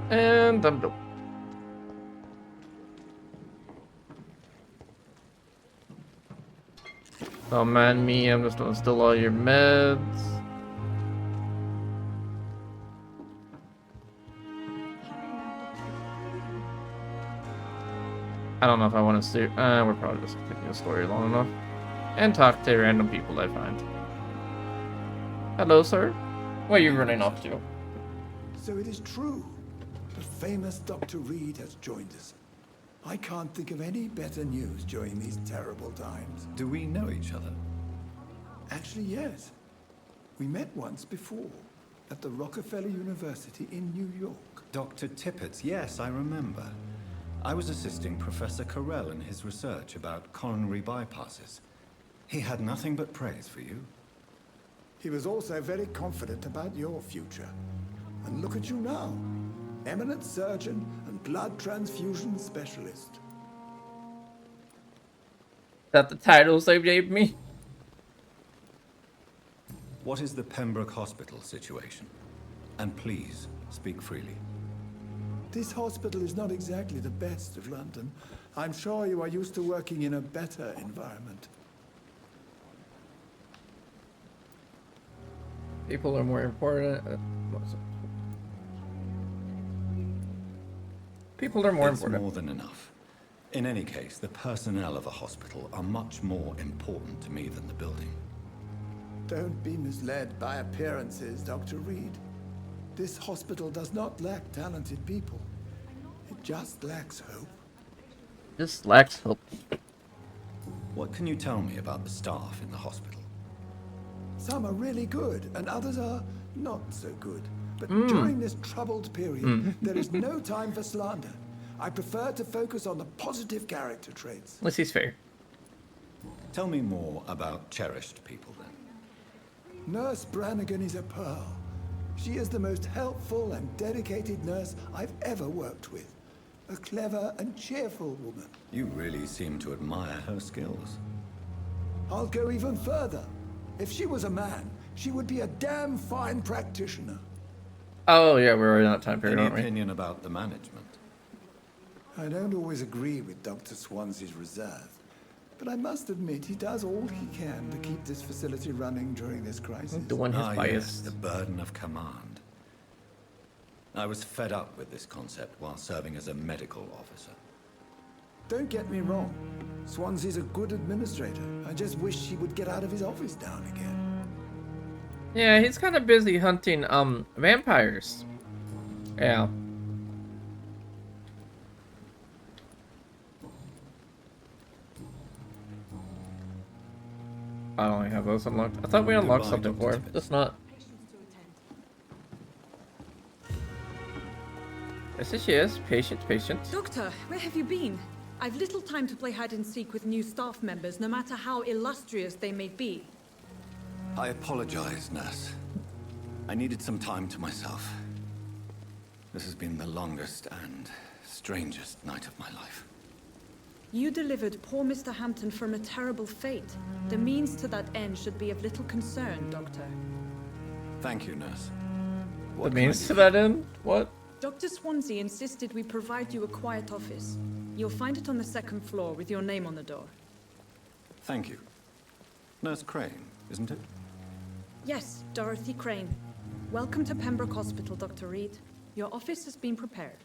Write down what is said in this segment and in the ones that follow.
And I'm done. Don't mind me, I'm just gonna steal all your meds. I don't know if I want to see. We're probably just taking a story long enough. And talk to random people I find. Hello, sir. Where are you running off to? So it is true. The famous Dr. Reed has joined us. I can't think of any better news during these terrible times. Do we know each other? Actually, yes. We met once before, at the Rockefeller University in New York. Dr. Tippett's, yes, I remember. I was assisting Professor Carell in his research about coronary bypasses. He had nothing but praise for you. He was also very confident about your future. And look at you now. Eminent surgeon and blood transfusion specialist. Is that the titles they gave me? What is the Pembroke Hospital situation? And please, speak freely. This hospital is not exactly the best of London. I'm sure you are used to working in a better environment. People are more important. People are more It's important. more than enough. In any case, the personnel of a hospital are much more important to me than the building. Don't be misled by appearances, Dr. Reed. This hospital does not lack talented people. It just lacks hope. This lacks hope. What can you tell me about the staff in the hospital? Some are really good, and others are not so good. But during this troubled period, there is no time for slander. I prefer to focus on the positive character traits. Unless he's fair. Tell me more about cherished people, then. Nurse Brannigan is a pearl. She is the most helpful and dedicated nurse I've ever worked with. A clever and cheerful woman. You really seem to admire her skills. I'll go even further. If she was a man, she would be a damn fine practitioner. Oh yeah, we're already on time period, Any aren't we? opinion about the management? I don't always agree with Dr. Swansea's reserve, but I must admit he does all he can to keep this facility running during this crisis. The one who's Yes, biased. the burden of command. I was fed up with this concept while serving as a medical officer. Don't get me wrong. Swansea's a good administrator. I just wish he would get out of his office down again. Yeah, he's kind of busy hunting vampires. Yeah. I don't have those unlocked. I thought we unlocked Goodbye, something Dr. for him. Tippett. Just not. Yes, she is. Patient, patient. Doctor, where have you been? I've little time to play hide and seek with new staff members, no matter how illustrious they may be. I apologize, nurse. I needed some time to myself. This has been the longest and strangest night of my life. You delivered poor Mr. Hampton from a terrible fate. The means to that end should be of little concern, Doctor. Thank you, nurse. The What can I means do to for that end? What? Dr. Swansea insisted we provide you a quiet office. You'll find it on the second floor with your name on the door. Thank you. Nurse Crane, isn't it? Yes, Dorothy Crane. Welcome to Pembroke Hospital, Dr. Reed. Your office has been prepared.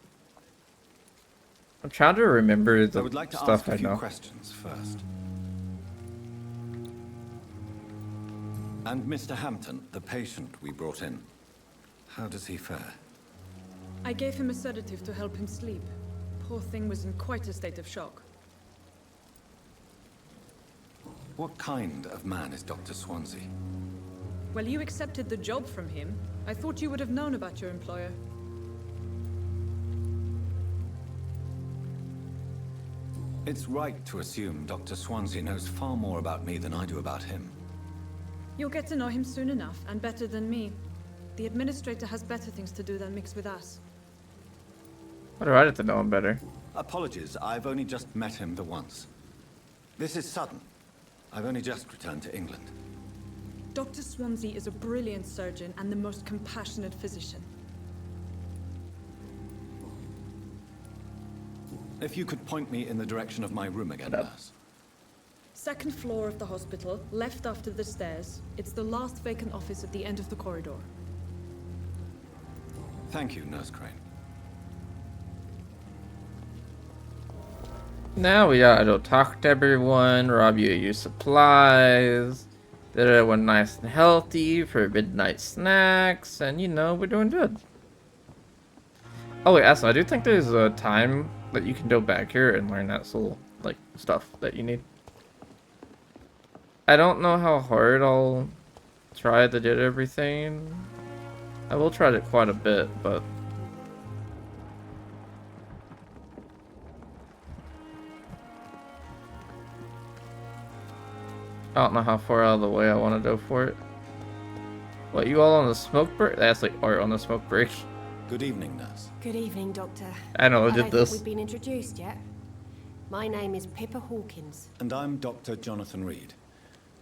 I'm trying to remember I the would like to stuff ask a I few know. questions first. And Mr. Hampton, the patient we brought in, how does he fare? I gave him a sedative to help him sleep. Poor thing was in quite a state of shock. What kind of man is Dr. Swansea? Well, you accepted the job from him. I thought you would have known about your employer. It's right to assume Dr. Swansea knows far more about me than I do about him. You'll get to know him soon enough, and better than me. The administrator has better things to do than mix with us. What do I have to know him better? Apologies, I've only just met him the once. This is sudden. I've only just returned to England. Dr. Swansea is a brilliant surgeon and the most compassionate physician. If you could point me in the direction of my room again, nurse. Second floor of the hospital, left after the stairs. It's the last vacant office at the end of the corridor. Thank you, Nurse Crane. Now we gotta go talk to everyone, rob you of your supplies, get everyone nice and healthy for midnight snacks, and you know, we're doing good. Oh wait, also, I do think there's a time that you can go back here and learn that soul, like, stuff that you need. I don't know how hard I'll try to get everything. I will try it quite a bit, but... I don't know how far out of the way I want to go for it. What, you all on the smoke break? That's like art on the smoke break. Good evening, nurse. Good evening, Doctor. I know, I I did don't think this. we've been introduced yet. My name is Pippa Hawkins. And I'm Dr. Jonathan Reed.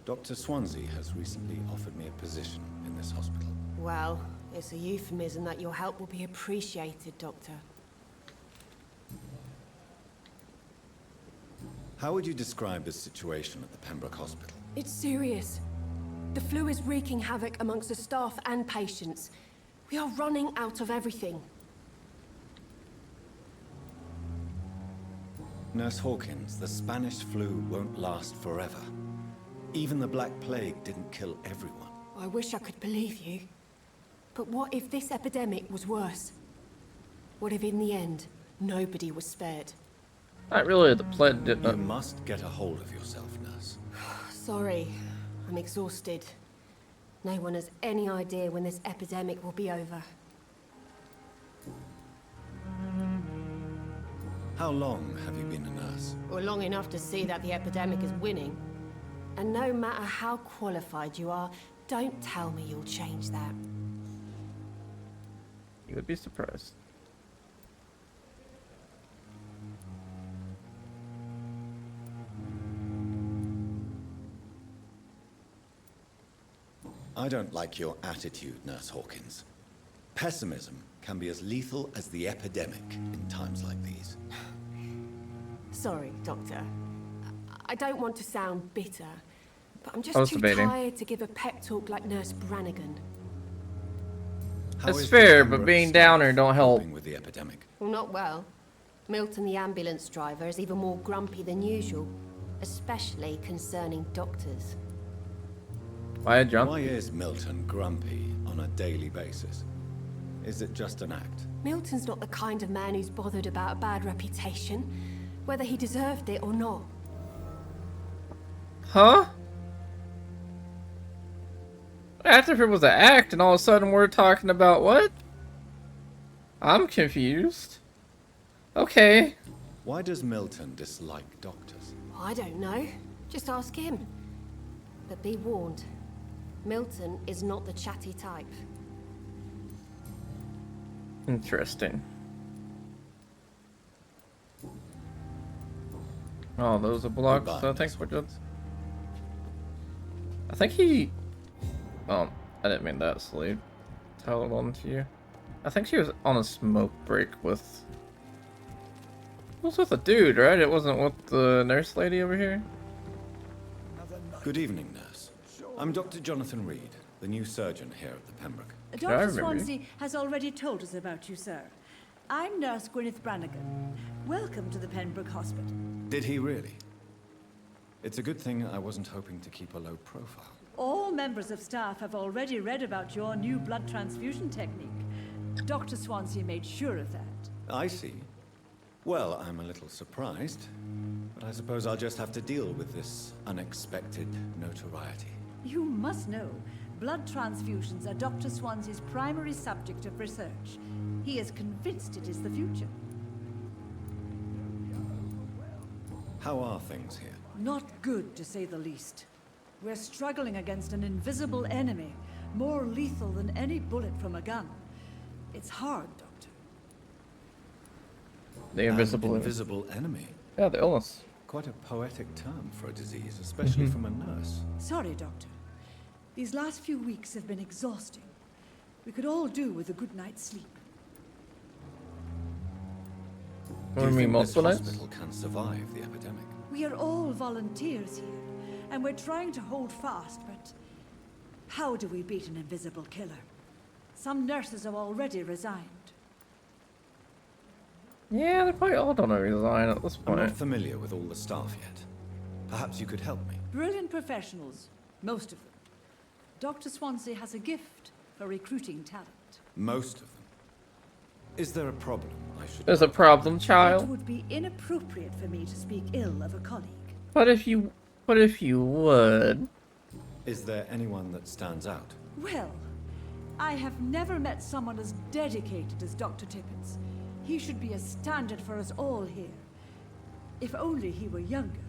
Dr. Swansea has recently offered me a position in this hospital. Well, it's a euphemism that your help will be appreciated, Doctor. How would you describe the situation at the Pembroke Hospital? It's serious. The flu is wreaking havoc amongst the staff and patients. We are running out of everything. Nurse Hawkins, the Spanish flu won't last forever. Even the Black Plague didn't kill everyone. I wish I could believe you. But what if this epidemic was worse? What if in the end, nobody was spared? Not really the plague. You must get a hold of yourself, nurse. Sorry, I'm exhausted. No one has any idea when this epidemic will be over. How long have you been a nurse? Well, long enough to see that the epidemic is winning. And no matter how qualified you are, don't tell me you'll change that. You would be surprised. I don't like your attitude, Nurse Hawkins. Pessimism can be as lethal as the epidemic in times like these. Sorry, Doctor. I don't want to sound bitter, but I'm I just was too debating. tired to give a pep talk like Nurse Brannigan. How That's is fair, the but Pembroke being staff downer don't help. coping with the epidemic? Well, not well. Milton, the ambulance driver, is even more grumpy than usual, especially concerning doctors. Why a jump? Why is Milton grumpy on a daily basis? Is it just an act? Milton's not the kind of man who's bothered about a bad reputation, whether he deserved it or not. Huh? After if it was an act and all of a sudden we're talking about what? I'm confused. Okay. Why does Milton dislike doctors? I don't know. Just ask him. But be warned, Milton is not the chatty type. Interesting. Oh, those are blocks. Goodbye, So I think Miss we're good. Hawkins. I think he... Oh, I didn't mean that, Sleep. Tell it on to you. I think she was on a smoke break with... It was with a dude, right? It wasn't with the nurse lady over here? Good evening, nurse. I'm Dr. Jonathan Reed, the new surgeon here at the Pembroke. I Dr. remember you. Swansea has already told us about you, sir. I'm Nurse Gwyneth Brannigan. Welcome to the Pembroke Hospital. Did he really? It's a good thing I wasn't hoping to keep a low profile. All members of staff have already read about your new blood transfusion technique. Dr. Swansea made sure of that. I see. Well, I'm a little surprised, but I suppose I'll just have to deal with this unexpected notoriety. You must know, blood transfusions are Dr. Swansea's primary subject of research. He is convinced it is the future. How are things here? Not good, to say the least. We're struggling against an invisible enemy, more lethal than any bullet from a gun. It's hard, Doctor. The invisible... An invisible enemy. Yeah, the illness. Quite a poetic term for a disease, especially from a nurse. Sorry, Doctor. These last few weeks have been exhausting. We could all do with a good night's sleep. What Do do you you mean, think this multiple nights? hospital can survive the epidemic? We are all volunteers here, and we're trying to hold fast, but how do we beat an invisible killer? Some nurses have already resigned. Yeah, they're probably all gonna resign at this I'm not point. familiar with all the staff yet. Perhaps you could help me. Brilliant professionals, most of them. Dr. Swansea has a gift for recruiting talent. Most of them. Is there a problem I should... There's a problem, It child. would be inappropriate for me to speak ill of a colleague. What if you would? Is there anyone that stands out? Well, I have never met someone as dedicated as Dr. Tippett. He should be a standard for us all here. If only he were younger.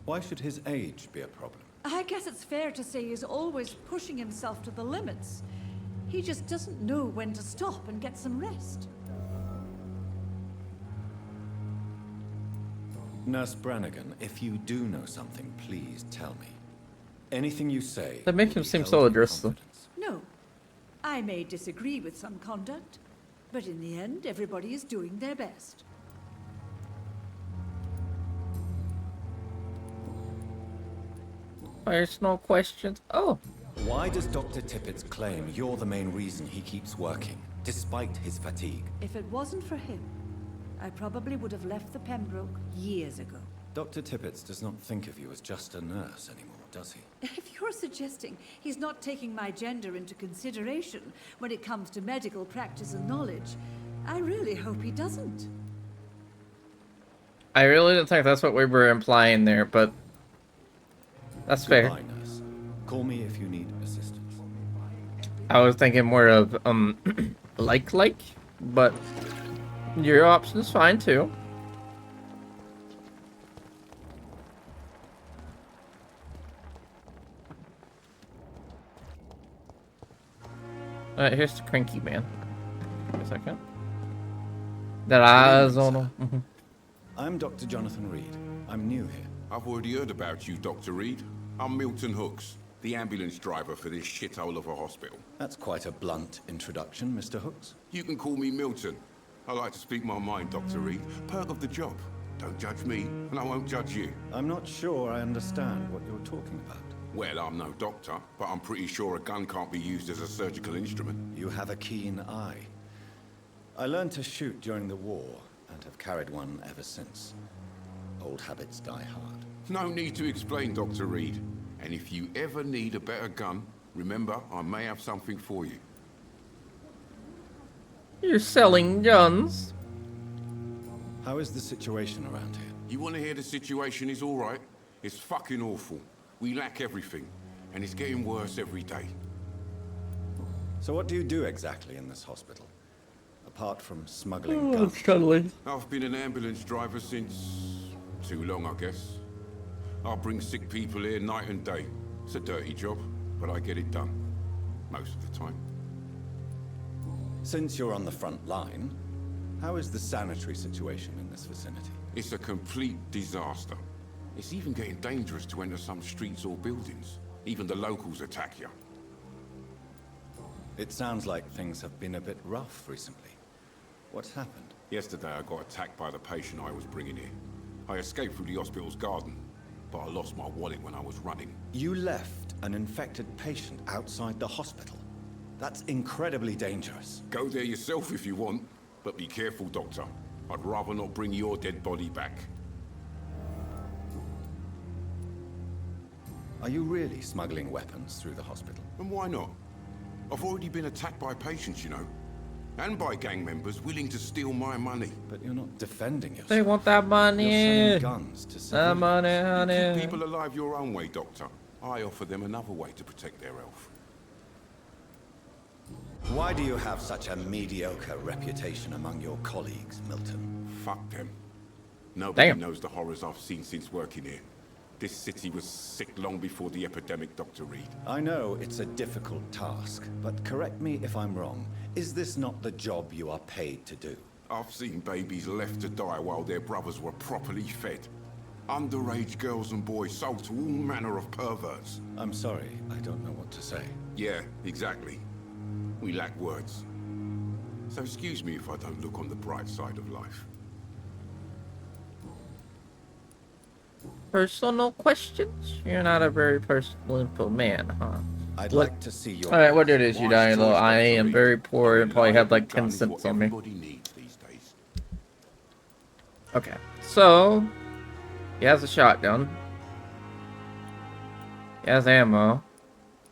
Why should his age be a problem? I guess it's fair to say he's always pushing himself to the limits. He just doesn't know when to stop and get some rest. Nurse Brannigan, if you do know something, please tell me. Anything you say... They make will him be seem held so in addressed, though. confidence. No, I may disagree with some conduct, but in the end, everybody is doing their best. There's no questions. Oh, Why does Dr. Tippett claim you're the main reason he keeps working, despite his fatigue? If it wasn't for him, I probably would have left the Pembroke years ago. Dr. Tippett does not think of you as just a nurse anymore, does he? If you're suggesting he's not taking my gender into consideration when it comes to medical practice and knowledge, I really hope he doesn't. I really didn't think that's what we were implying there, but that's fair. Goodbye, nurse. Call me if you need assistance. I was thinking more of like, but your option's fine too. Alright, here's the cranky man. Wait a second. That eyes on him. I'm Dr. Jonathan Reed. I'm new here. I've already heard about you, Dr. Reed. I'm Milton Hooks, the ambulance driver for this shithole of a hospital. That's quite a blunt introduction, Mr. Hooks. You can call me Milton. I like to speak my mind, Dr. Reed. Perk of the job. Don't judge me, and I won't judge you. I'm not sure I understand what you're talking about. Well, I'm no doctor, but I'm pretty sure a gun can't be used as a surgical instrument. You have a keen eye. I learned to shoot during the war, and have carried one ever since. Old habits die hard. No need to explain, Dr. Reed. And if you ever need a better gun, remember, I may have something for you. You're selling guns. How is the situation around here? You want to hear the situation is all right? It's fucking awful. We lack everything, and it's getting worse every day. So what do you do exactly in this hospital? Apart from smuggling guns? That's cuddly. I've been an ambulance driver since... too long, I guess. I bring sick people here night and day. It's a dirty job, but I get it done. Most of the time. Since you're on the front line, how is the sanitary situation in this vicinity? It's a complete disaster. It's even getting dangerous to enter some streets or buildings. Even the locals attack you. It sounds like things have been a bit rough recently. What's happened? Yesterday I got attacked by the patient I was bringing here. I escaped through the hospital's garden, but I lost my wallet when I was running. You left an infected patient outside the hospital? That's incredibly dangerous. Go there yourself if you want, but be careful, Doctor. I'd rather not bring your dead body back. Are you really smuggling weapons through the hospital? And why not? I've already been attacked by patients, you know. And by gang members willing to steal my money. But you're not defending yourself. They want that You're money. selling guns to That civilians. money, Keep honey. people alive your own way, Doctor. I offer them another way to protect their health. Why do you have such a mediocre reputation among your colleagues, Milton? Fuck them. Nobody Damn. knows the horrors I've seen since working here. This city was sick long before the epidemic, Dr. Reed. I know it's a difficult task, but correct me if I'm wrong. Is this not the job you are paid to do? I've seen babies left to die while their brothers were properly fed. Underage girls and boys sold to all manner of perverts. I'm sorry, I don't know what to say. Yeah, exactly. We lack words. So excuse me if I don't look on the bright side of life. Personal questions? You're not a very personal info man, huh? I'd What? like to see your... Alright, what it is, you Wise dying little? choice, I Dr. am Reed. very poor A and probably have reliable like 10 gun is cents what on me. everybody needs these days. Okay, so he has a shotgun. He has ammo.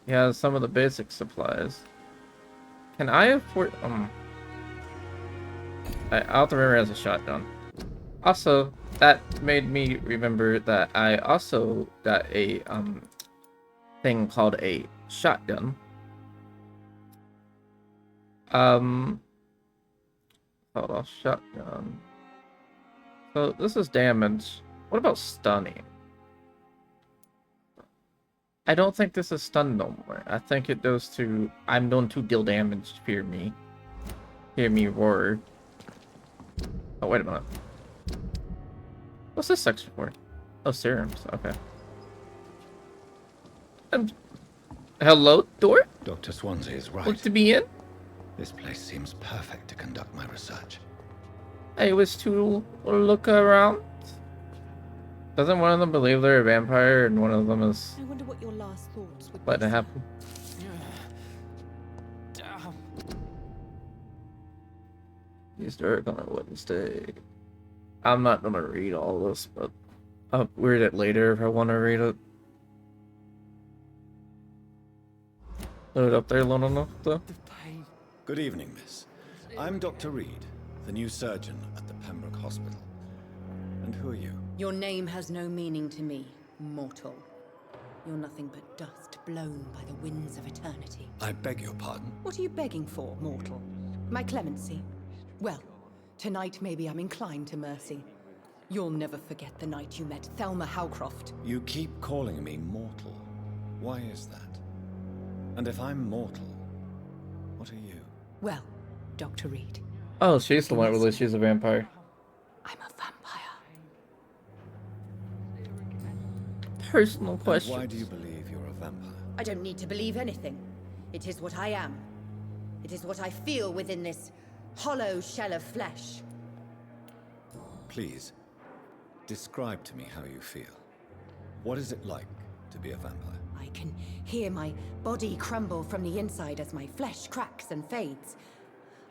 He has some of the basic supplies. Can I afford? I also remember he has a shotgun. Also, that made me remember that I also got a thing called a shotgun. Hold on, shotgun. So this is damage. What about stunning? I don't think this is stun no more. I think it goes to I'm known to deal damage. Hear me. Hear me roar. Oh wait a minute. What's this section for? Oh, serums. Okay. Hello, door? Dr. Swansea is right. Look to be in? This place seems perfect to conduct my research. I was to look around. Doesn't one of them believe they're a vampire and one of them is I wonder what your last thoughts would letting it be. happen? Used Eric on a Wednesday. I'm not gonna read all this, but I'll read it later if I want to read it. Load it up there long enough, though. Good evening, miss. I'm Dr. Reed, the new surgeon at the Pembroke Hospital. And who are you? Your name has no meaning to me, mortal. You're nothing but dust blown by the winds of eternity. I beg your pardon? What are you begging for, mortal? My clemency? Well, tonight maybe I'm inclined to mercy. You'll never forget the night you met Thelma Howcroft. You keep calling me mortal. Why is that? And if I'm mortal, what are you? Well, Dr. Reed, Oh, she's the one who believes she's a vampire. I'm a vampire. Personal And question. why do you believe you're a vampire? I don't need to believe anything. It is what I am. It is what I feel within this hollow shell of flesh. Please, describe to me how you feel. What is it like to be a vampire? I can hear my body crumble from the inside as my flesh cracks and fades.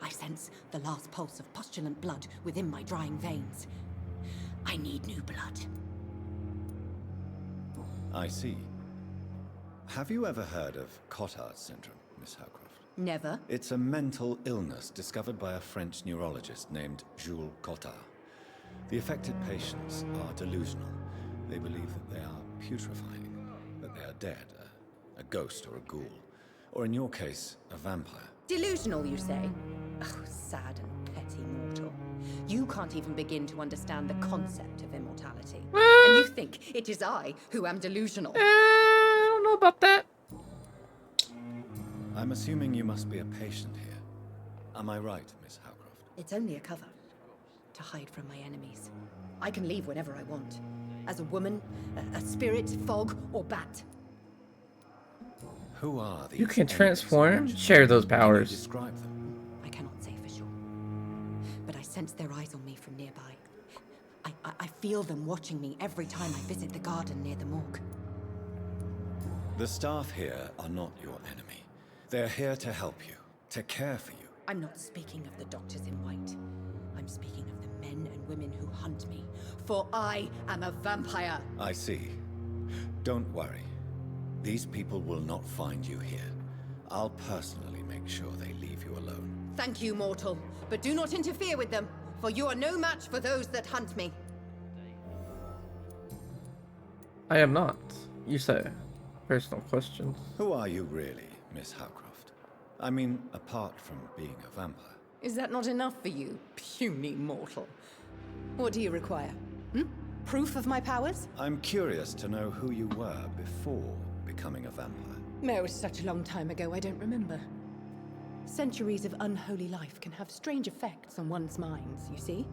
I sense the last pulse of postulant blood within my drying veins. I need new blood. I see. Have you ever heard of Cotard syndrome, Miss Howcroft? Never. It's a mental illness discovered by a French neurologist named Jules Cotard. The affected patients are delusional. They believe that they are putrefying, that they are dead, a ghost or a ghoul, or in your case, a vampire. Delusional, you say? Oh, sad and petty mortal. You can't even begin to understand the concept of immortality. And you think it is I who am delusional. I don't know about that. I'm assuming you must be a patient here. Am I right, Miss Howcroft? It's only a cover. To hide from my enemies. I can leave whenever I want. As a woman, a spirit, fog, or bat. Who are these You can enemies transform, mentioned? share those Can you powers. describe them? I cannot say for sure. But I sense their eyes on me from nearby. I feel them watching me every time I visit the garden near the morgue. The staff here are not your enemy. They're here to help you, to care for you. I'm not speaking of the doctors in white. I'm speaking of the men and women who hunt me. For I am a vampire. I see. Don't worry. These people will not find you here. I'll personally make sure they leave you alone. Thank you, mortal. But do not interfere with them, for you are no match for those that hunt me. I am not. You say. Personal questions. Who are you really, Miss Howcroft? I mean, apart from being a vampire. Is that not enough for you, puny mortal? What do you require? Proof of my powers? I'm curious to know who you were before becoming a vampire. It was such a long time ago, I don't remember. Centuries of unholy life can have strange effects on one's minds, you see?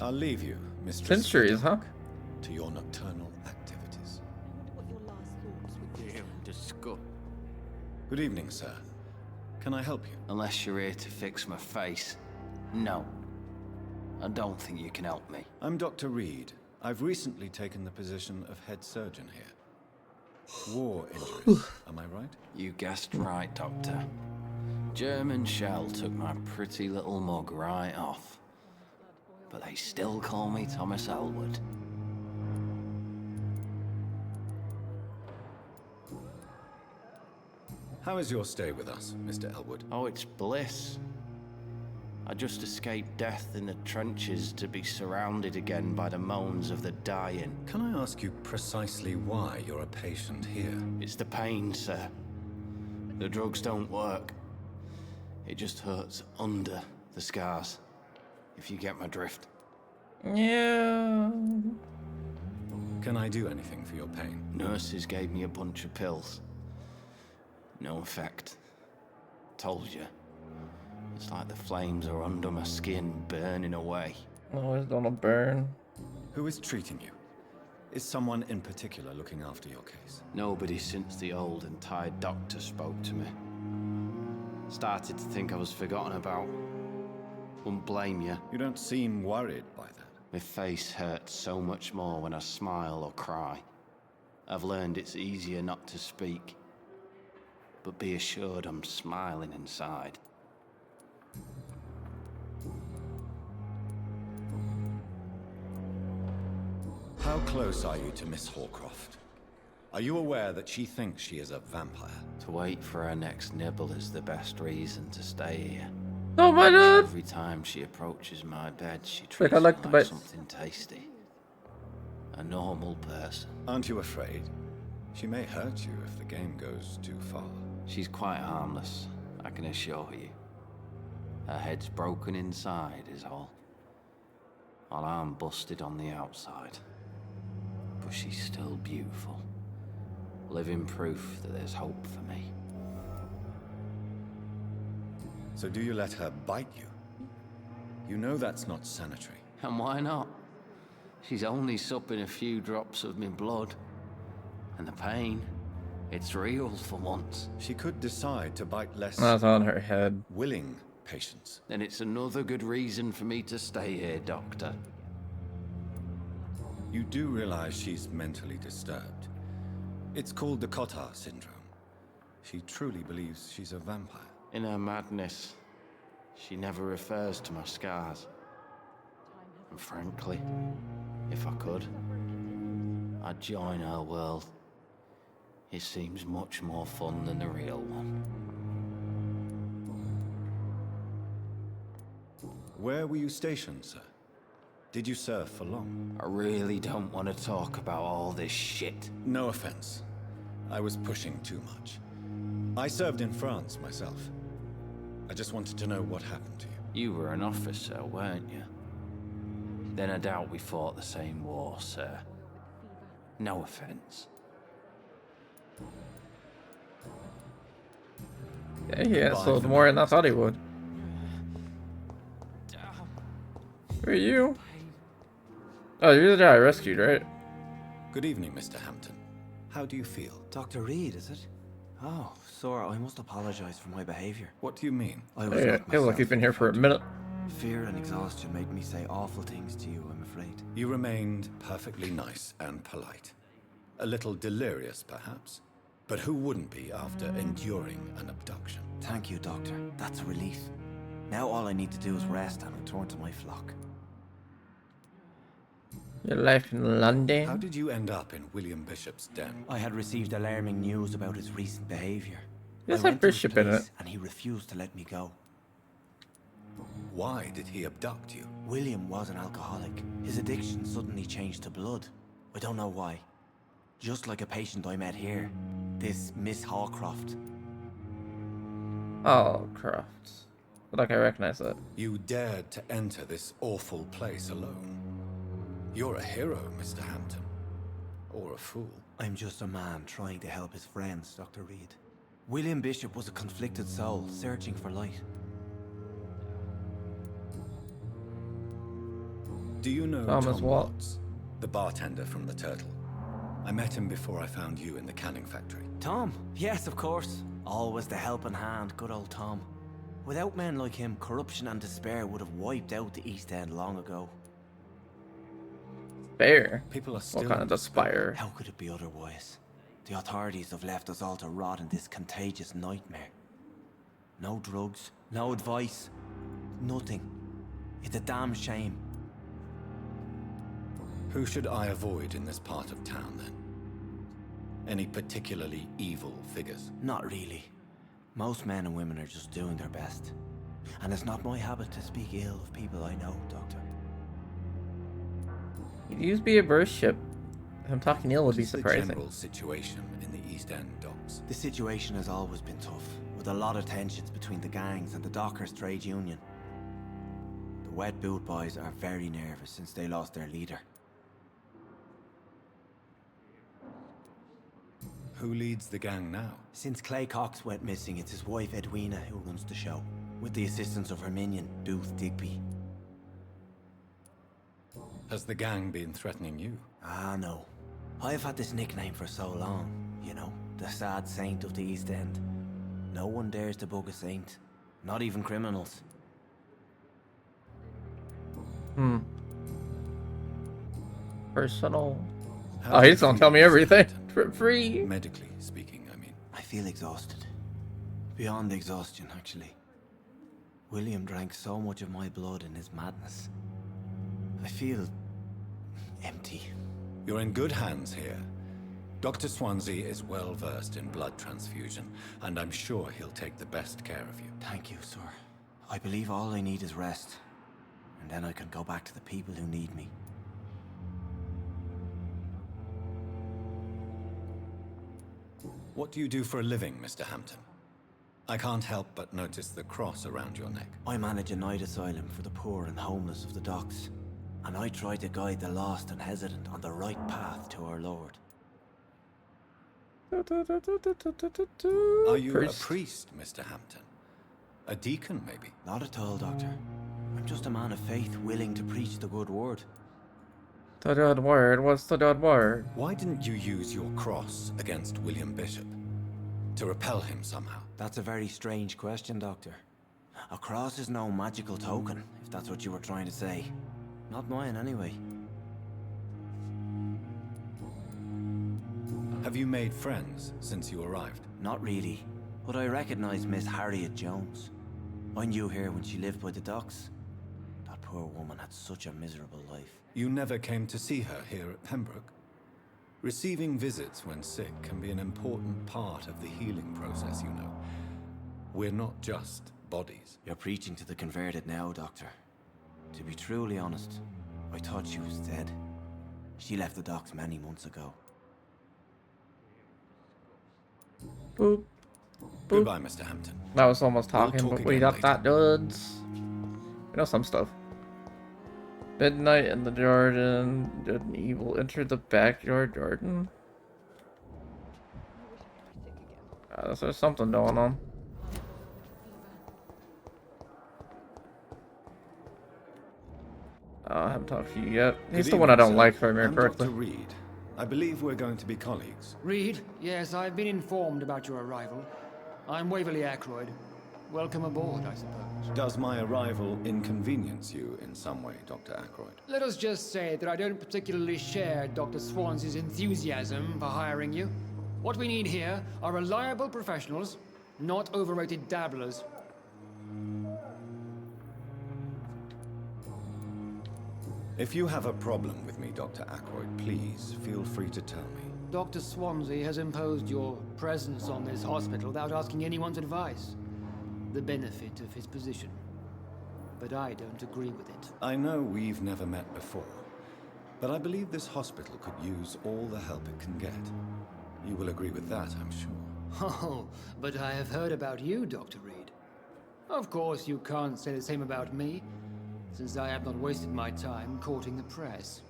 I'll leave you, Mistress. Centuries, huh? To your nocturnal activities. I wonder what your last thoughts would be. Damn disgust. Good evening, sir. Can I help you? Unless you're here to fix my face. No. I don't think you can help me. I'm Dr. Reed. I've recently taken the position of head surgeon here. War injuries, am I right? You guessed right, Doctor. German shell took my pretty little mug right off. But they still call me Thomas Elwood. How is your stay with us, Mr. Elwood? Oh, it's bliss. I just escaped death in the trenches to be surrounded again by the moans of the dying. Can I ask you precisely why you're a patient here? It's the pain, sir. The drugs don't work. It just hurts under the scars, if you get my drift. Yeah. Can I do anything for your pain? Nurses gave me a bunch of pills. No effect. Told you. It's like the flames are under my skin, burning away. Always gonna burn. Who is treating you? Is someone in particular looking after your case? Nobody since the old and tired doctor spoke to me. Started to think I was forgotten about. Wouldn't blame you. You don't seem worried by that. My face hurts so much more when I smile or cry. I've learned it's easier not to speak. But be assured I'm smiling inside. How close are you to Miss Horcroft? Are you aware that she thinks she is a vampire? To wait for her next nibble is the best reason to stay here. Oh my god! Every time she approaches my bed, she treats Like I me like the like bite. something tasty. A normal person. Aren't you afraid? She may hurt you if the game goes too far. She's quite harmless, I can assure you. Her head's broken inside is all. While I'm busted on the outside. But she's still beautiful. Living proof that there's hope for me. So do you let her bite you? You know that's not sanitary. And why not? She's only supping a few drops of my blood. And the pain, it's real for once. She could decide to bite less That's on her head. willing patients. Then it's another good reason for me to stay here, Doctor. You do realize she's mentally disturbed. It's called the Cotard syndrome. She truly believes she's a vampire. In her madness, she never refers to my scars. And frankly, if I could, I'd join her world. It seems much more fun than the real one. Where were you stationed, sir? Did you serve for long? I really don't want to talk about all this shit. No offense. I was pushing too much. I served in France myself. I just wanted to know what happened to you. You were an officer, weren't you? Then I doubt we fought the same war, sir. No offense. Yeah, he answered more than I thought he would. Who are you? Oh, you're the guy I rescued, right? Good evening, Mr. Hampton. How do you feel? Dr. Reed, is it? Oh, sorry, I must apologize for my behavior. What do you mean? I was Yeah, not feels like myself. you've been here for a minute. Fear and exhaustion made me say awful things to you, I'm afraid. You remained perfectly nice and polite. A little delirious, perhaps. But who wouldn't be after enduring an abduction? Thank you, Doctor. That's a relief. Now all I need to do is rest and return to my flock. Your life in London? How did you end up in William Bishop's den? I had received alarming news about his recent behavior. Yes, I had went to his Bishop in place it. and he refused to let me go. Why did he abduct you? William was an alcoholic. His addiction suddenly changed to blood. I don't know why. Just like a patient I met here. This Miss Hawcroft. Oh, Crofts. Like I recognize that. You dared to enter this awful place alone. You're a hero, Mr. Hampton. Or a fool. I'm just a man trying to help his friends, Dr. Reed. William Bishop was a conflicted soul, searching for light. Do you know Thomas Tom what? Watts, the bartender from the Turtle? I met him before I found you in the canning factory. Tom? Yes, of course. Always the helping hand, good old Tom. Without men like him, corruption and despair would have wiped out the East End long ago. Fair. People are still What kind of despair? How could it be otherwise? The authorities have left us all to rot in this contagious nightmare. No drugs, no advice, nothing. It's a damn shame. Who should I avoid in this part of town, then? Any particularly evil figures? Not really. Most men and women are just doing their best. And it's not my habit to speak ill of people I know, Doctor. You'd use be a burst ship. Him talking ill would be What is the surprising. general situation in the East End docks? The situation has always been tough, with a lot of tensions between the gangs and the Dockers' trade union. The Wet Boot Boys are very nervous since they lost their leader. Who leads the gang now? Since Clay Cox went missing, it's his wife Edwina who runs the show, with the assistance of her minion, Booth Digby. Has the gang been threatening you? Ah, no. I've had this nickname for so long, you know, the sad saint of the East End. No one dares to bug a saint, not even criminals. Personal. How Oh, do he's you gonna feel, tell me Mr. everything Hampton? for free. Medically speaking, I mean. I feel exhausted. Beyond exhaustion, actually. William drank so much of my blood in his madness. I feel empty. You're in good hands here. Dr. Swansea is well versed in blood transfusion, and I'm sure he'll take the best care of you. Thank you, sir. I believe all I need is rest. And then I can go back to the people who need me. What do you do for a living, Mr. Hampton? I can't help but notice the cross around your neck. I manage a night asylum for the poor and homeless of the docks. And I try to guide the lost and hesitant on the right path to our Lord. Are you a priest, Mr. Hampton? A deacon, maybe? Not at all, Doctor. I'm just a man of faith willing to preach the good word. The good word. What's the good word? Why didn't you use your cross against William Bishop? To repel him somehow? That's a very strange question, Doctor. A cross is no magical token, if that's what you were trying to say. Not mine, anyway. Have you made friends since you arrived? Not really, but I recognize Miss Harriet Jones. I knew her when she lived by the docks. That poor woman had such a miserable life. You never came to see her here at Pembroke? Receiving visits when sick can be an important part of the healing process, you know. We're not just bodies. You're preaching to the converted now, Doctor. To be truly honest, I thought she was dead. She left the docks many months ago. Boop. Goodbye, Mr. Hampton. That was almost talking, talk but we again got that dudes. We know some stuff. Midnight in the Jordan. Good and evil enter the backyard Jordan. There's something going on. I haven't talked to you yet. He's Good the one I evening, don't sir. like, if I remember I'm correctly. Dr. Reed. I believe we're going to be colleagues. Reed, yes, I've been informed about your arrival. I'm Waverly Ackroyd. Welcome aboard, I suppose. Does my arrival inconvenience you in some way, Dr. Ackroyd? Let us just say that I don't particularly share Dr. Swansea's enthusiasm for hiring you. What we need here are reliable professionals, not overrated dabblers. If you have a problem with me, Dr. Ackroyd, please feel free to tell me. Dr. Swansea has imposed your presence on this hospital without asking anyone's advice. The benefit of his position. But I don't agree with it. I know we've never met before, but I believe this hospital could use all the help it can get. You will agree with that, I'm sure. Oh, but I have heard about you, Dr. Reed. Of course, you can't say the same about me, since I have not wasted my time courting the press.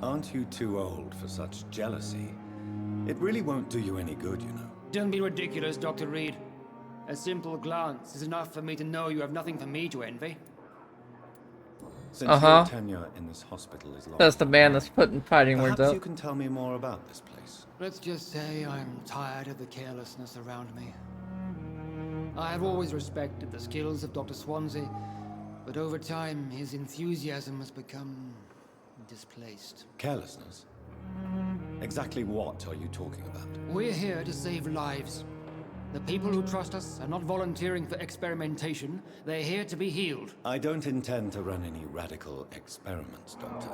Aren't you too old for such jealousy? It really won't do you any good, you know. Don't be ridiculous, Dr. Reed. A simple glance is enough for me to know you have nothing for me to envy. Since Uh-huh. your tenure in this hospital is long, That's the man that's putting fighting words perhaps out. you can tell me more about this place. Let's just say I'm tired of the carelessness around me. I have always respected the skills of Dr. Swansea, but over time his enthusiasm has become displaced. Carelessness? Exactly what are you talking about? We're here to save lives. The people who trust us are not volunteering for experimentation. They're here to be healed. I don't intend to run any radical experiments, Doctor.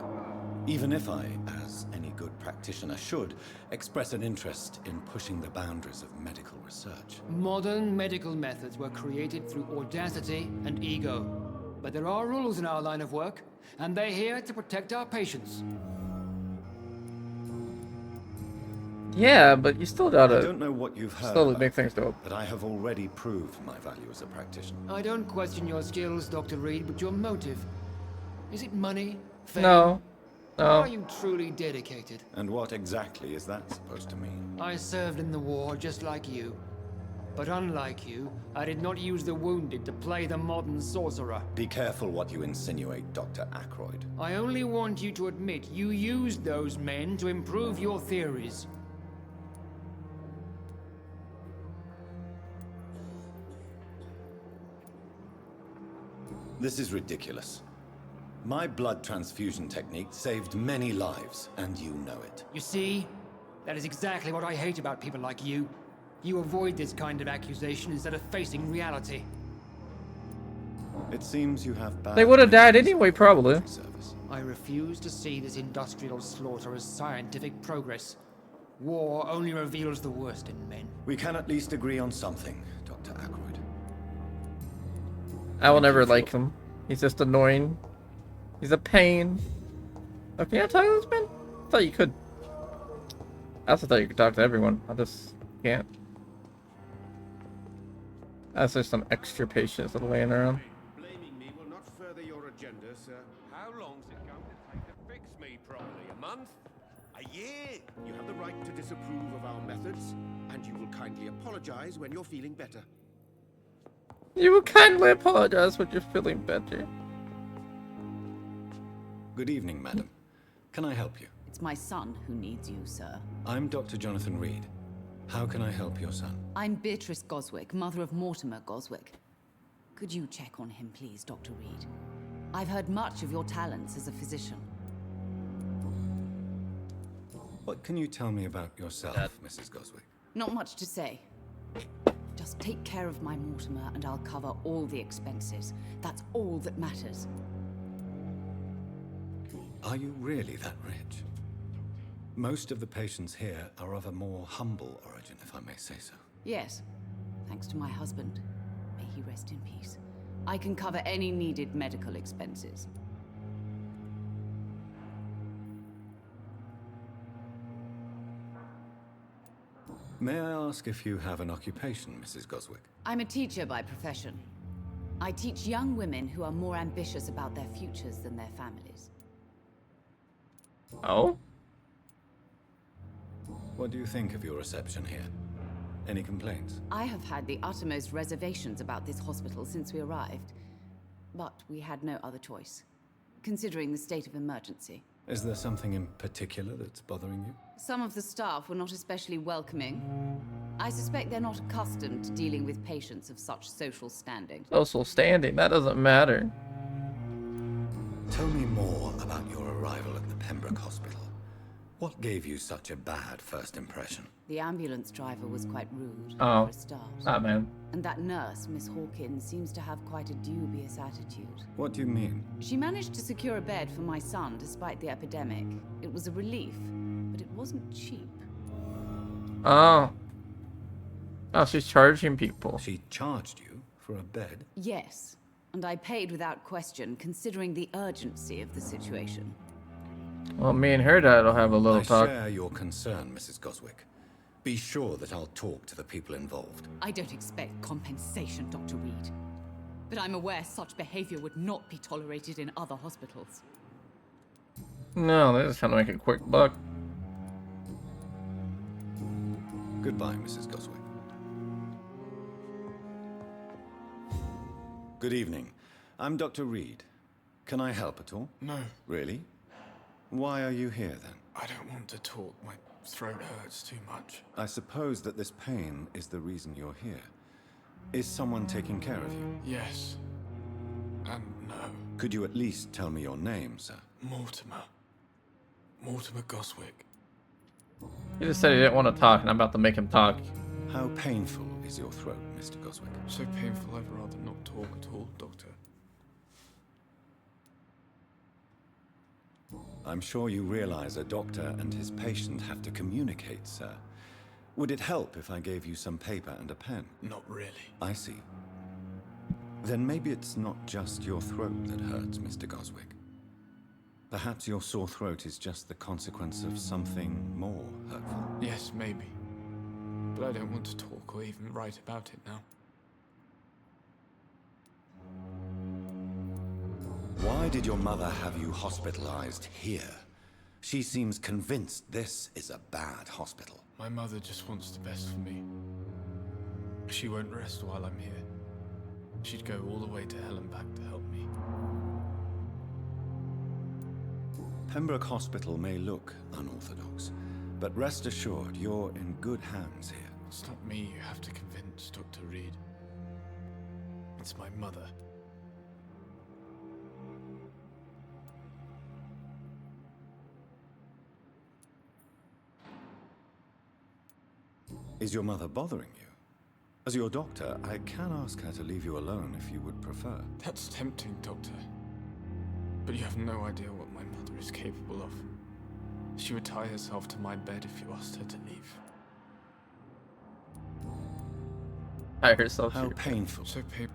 Even if I, as any good practitioner should, express an interest in pushing the boundaries of medical research. Modern medical methods were created through audacity and ego. But there are rules in our line of work, and they're here to protect our patients. Yeah, but you still I gotta don't know what you've heard slowly about make things me, go. but I have already proved my value as a practitioner. I don't question your skills, Dr. Reed, but your motive. Is it money? Fame? No. Or No. are you truly dedicated? And what exactly is that supposed to mean? I served in the war just like you. But unlike you, I did not use the wounded to play the modern sorcerer. Be careful what you insinuate, Dr. Ackroyd. I only want you to admit you used those men to improve your theories. This is ridiculous. My blood transfusion technique saved many lives, and you know it. You see? That is exactly what I hate about people like you. You avoid this kind of accusation instead of facing reality. It seems you have bad... They would have died anyway, probably. Service. I refuse to see this industrial slaughter as scientific progress. War only reveals the worst in men. We can at least agree on something, Dr. Ackroyd. I will never like him. He's just annoying. He's a pain. Oh, can I talk to this man? I thought you could. I also thought you could talk to everyone. I just can't. That's just some extra patience that are laying around. Blaming me will not further your agenda, sir. How long's it going to take to fix me properly? A month? A year? You have the right to disapprove of our methods, and you will kindly apologize when you're feeling better. You will kindly apologize when you're feeling better. Good evening, madam. Can I help you? It's my son who needs you, sir. I'm Dr. Jonathan Reed. How can I help your son? I'm Beatrice Goswick, mother of Mortimer Goswick. Could you check on him, please, Dr. Reed? I've heard much of your talents as a physician. What can you tell me about yourself, Mrs. Goswick? Not much to say. Just take care of my Mortimer and I'll cover all the expenses. That's all that matters. Are you really that rich? Most of the patients here are of a more humble origin, if I may say so. Yes, thanks to my husband. May he rest in peace. I can cover any needed medical expenses. May I ask if you have an occupation, Mrs. Goswick? I'm a teacher by profession. I teach young women who are more ambitious about their futures than their families. Oh? What do you think of your reception here? Any complaints? I have had the uttermost reservations about this hospital since we arrived. But we had no other choice, considering the state of emergency. Is there something in particular that's bothering you? Some of the staff were not especially welcoming. I suspect they're not accustomed to dealing with patients of such social standing. Social standing, that doesn't matter. Tell me more about your arrival at the Pembroke Hospital. What gave you such a bad first impression? The ambulance driver was quite rude, Oh, for a start. that man. And that nurse, Miss Hawkins, seems to have quite a dubious attitude. What do you mean? She managed to secure a bed for my son despite the epidemic. It was a relief, but it wasn't cheap. Oh. Oh, she's charging people. She charged you for a bed? Yes, and I paid without question, considering the urgency of the situation. Well, me and her dad'll have a little I talk. share your concern, Mrs. Goswick. Be sure that I'll talk to the people involved. I don't expect compensation, Dr. Reed. But I'm aware such behavior would not be tolerated in other hospitals. No, they're just trying to make a quick buck. Goodbye, Mrs. Goswick. Good evening. I'm Dr. Reed. Can I help at all? No. Really? Why are you here then? I don't want to talk. My throat hurts too much. I suppose that this pain is the reason you're here. Is someone taking care of you? Yes. And no. Could you at least tell me your name, sir? Mortimer. Mortimer Goswick. He just said he didn't want to talk, and I'm about to make him talk. How painful is your throat, Mr. Goswick? So painful I'd rather not talk at all, Doctor. I'm sure you realize a doctor and his patient have to communicate, sir. Would it help if I gave you some paper and a pen? Not really. I see. Then maybe it's not just your throat that hurts, Mr. Goswick. Perhaps your sore throat is just the consequence of something more hurtful. Yes, maybe. But I don't want to talk or even write about it now. Why did your mother have you hospitalized here? She seems convinced this is a bad hospital. My mother just wants the best for me. She won't rest while I'm here. She'd go all the way to hell and back to help me. Pembroke Hospital may look unorthodox, but rest assured you're in good hands here. It's not me you have to convince, Dr. Reed. It's my mother. Is your mother bothering you? As your doctor, I can ask her to leave you alone if you would prefer. That's tempting, Doctor. But you have no idea what my mother is capable of. She would tie herself to my bed if you asked her to leave. Tie herself. How painful. So painful.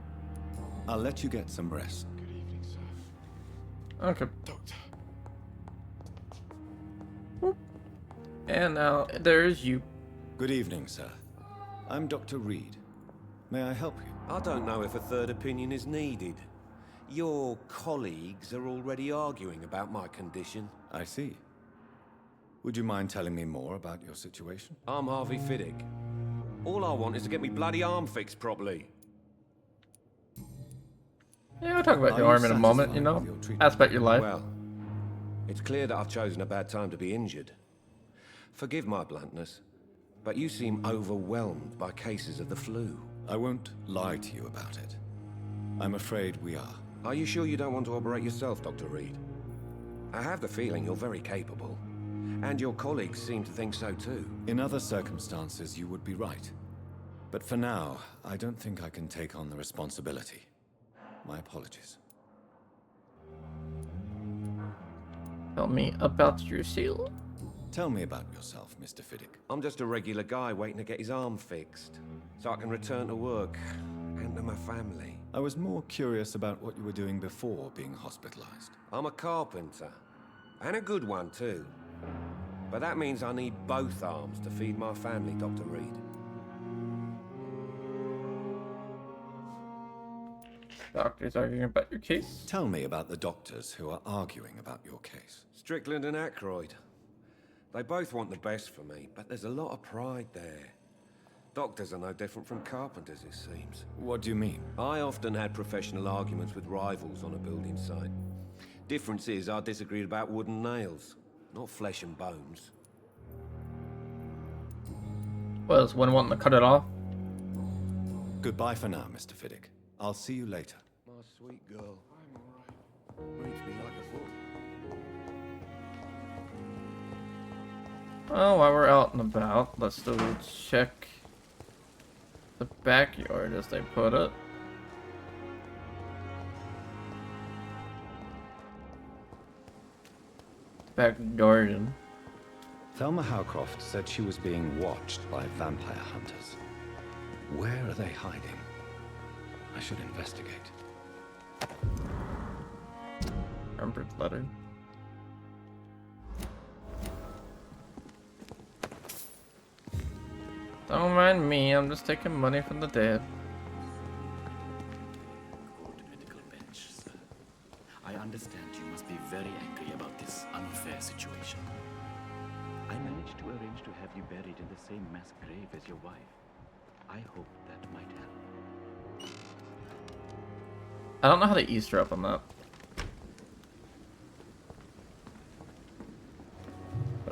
I'll let you get some rest. Good evening, sir. Okay. Doctor. And now there's you. Good evening, sir. I'm Dr. Reed. May I help you? I don't know if a third opinion is needed. Your colleagues are already arguing about my condition. I see. Would you mind telling me more about your situation? I'm Harvey Fiddick. All I want is to get me bloody arm fixed properly. Yeah, we'll talk about your arm in a moment, you know? Ask about your life. Well, it's clear that I've chosen a bad time to be injured. Forgive my bluntness, but you seem overwhelmed by cases of the flu. I won't lie to you about it. I'm afraid we are. Are you sure you don't want to operate yourself, Dr. Reed? I have the feeling you're very capable. And your colleagues seem to think so too. In other circumstances, you would be right. But for now, I don't think I can take on the responsibility. My apologies. Tell me about yourself. Tell me about yourself, Mr. Fiddick. I'm just a regular guy waiting to get his arm fixed, so I can return to work and to my family. I was more curious about what you were doing before being hospitalized. I'm a carpenter, and a good one too. But that means I need both arms to feed my family, Dr. Reed. Doctors arguing about your case? Tell me about the doctors who are arguing about your case. Strickland and Ackroyd. They both want the best for me, but there's a lot of pride there. Doctors are no different from carpenters, it seems. What do you mean? I often had professional arguments with rivals on a building site. Difference is I disagreed about wood and nails, not flesh and bones. Was one wanting to cut it off? Goodbye for now, Mr. Fiddick. I'll see you later. My sweet girl. I'm alright. Reads me like a book. Oh, while we're out and about, let's double check the backyard as they put it. Back garden. Thelma Howcroft said she was being watched by vampire hunters. Where are they hiding? I should investigate. Numbered letter. Don't mind me, I'm just taking money from the dead. Court medical bench, sir. I understand you must be very angry about this unfair situation. I managed to arrange to have you buried in the same mass grave as your wife. I hope that might help. I don't know how to Easter up on that.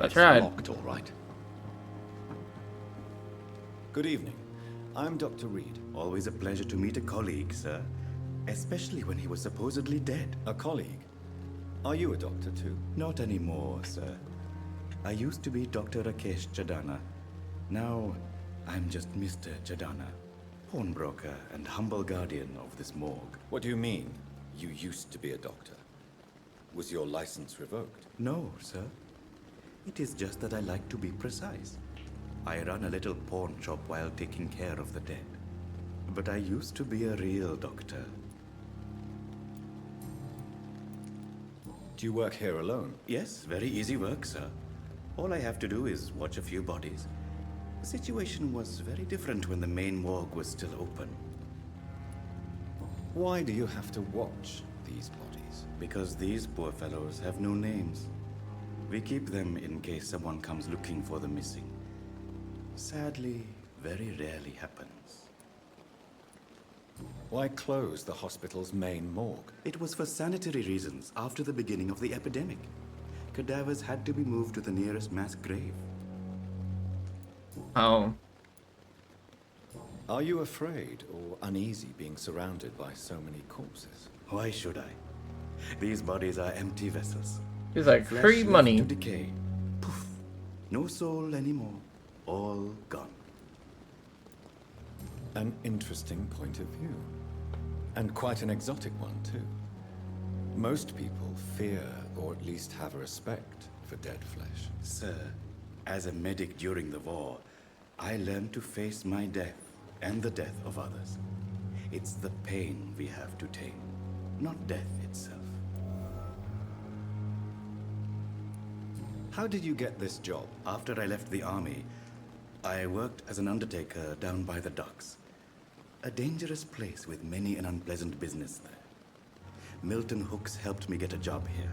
I It's tried. locked, all right. Good evening. I'm Dr. Reed. Always a pleasure to meet a colleague, sir. Especially when he was supposedly dead. A colleague? Are you a doctor too? Not anymore, sir. I used to be Dr. Rakesh Chadana. Now, I'm just Mr. Chadana, pawnbroker and humble guardian of this morgue. What do you mean, you used to be a doctor? Was your license revoked? No, sir. It is just that I like to be precise. I run a little pawn shop while taking care of the dead. But I used to be a real doctor. Do you work here alone? Yes, very easy work, sir. All I have to do is watch a few bodies. The situation was very different when the main morgue was still open. Why do you have to watch these bodies? Because these poor fellows have no names. We keep them in case someone comes looking for the missing. Sadly, very rarely happens. Why close the hospital's main morgue? It was for sanitary reasons after the beginning of the epidemic. Cadavers had to be moved to the nearest mass grave. Oh. Are you afraid or uneasy being surrounded by so many corpses? Why should I? These bodies are empty vessels. He's like, Flesh free left money. to decay. Poof. No soul anymore. All gone. An interesting point of view. And quite an exotic one, too. Most people fear, or at least have a respect, for dead flesh. Sir, as a medic during the war, I learned to face my death and the death of others. It's the pain we have to tame, not death itself. How did you get this job? After I left the army, I worked as an undertaker down by the docks. A dangerous place with many an unpleasant business there. Milton Hooks helped me get a job here.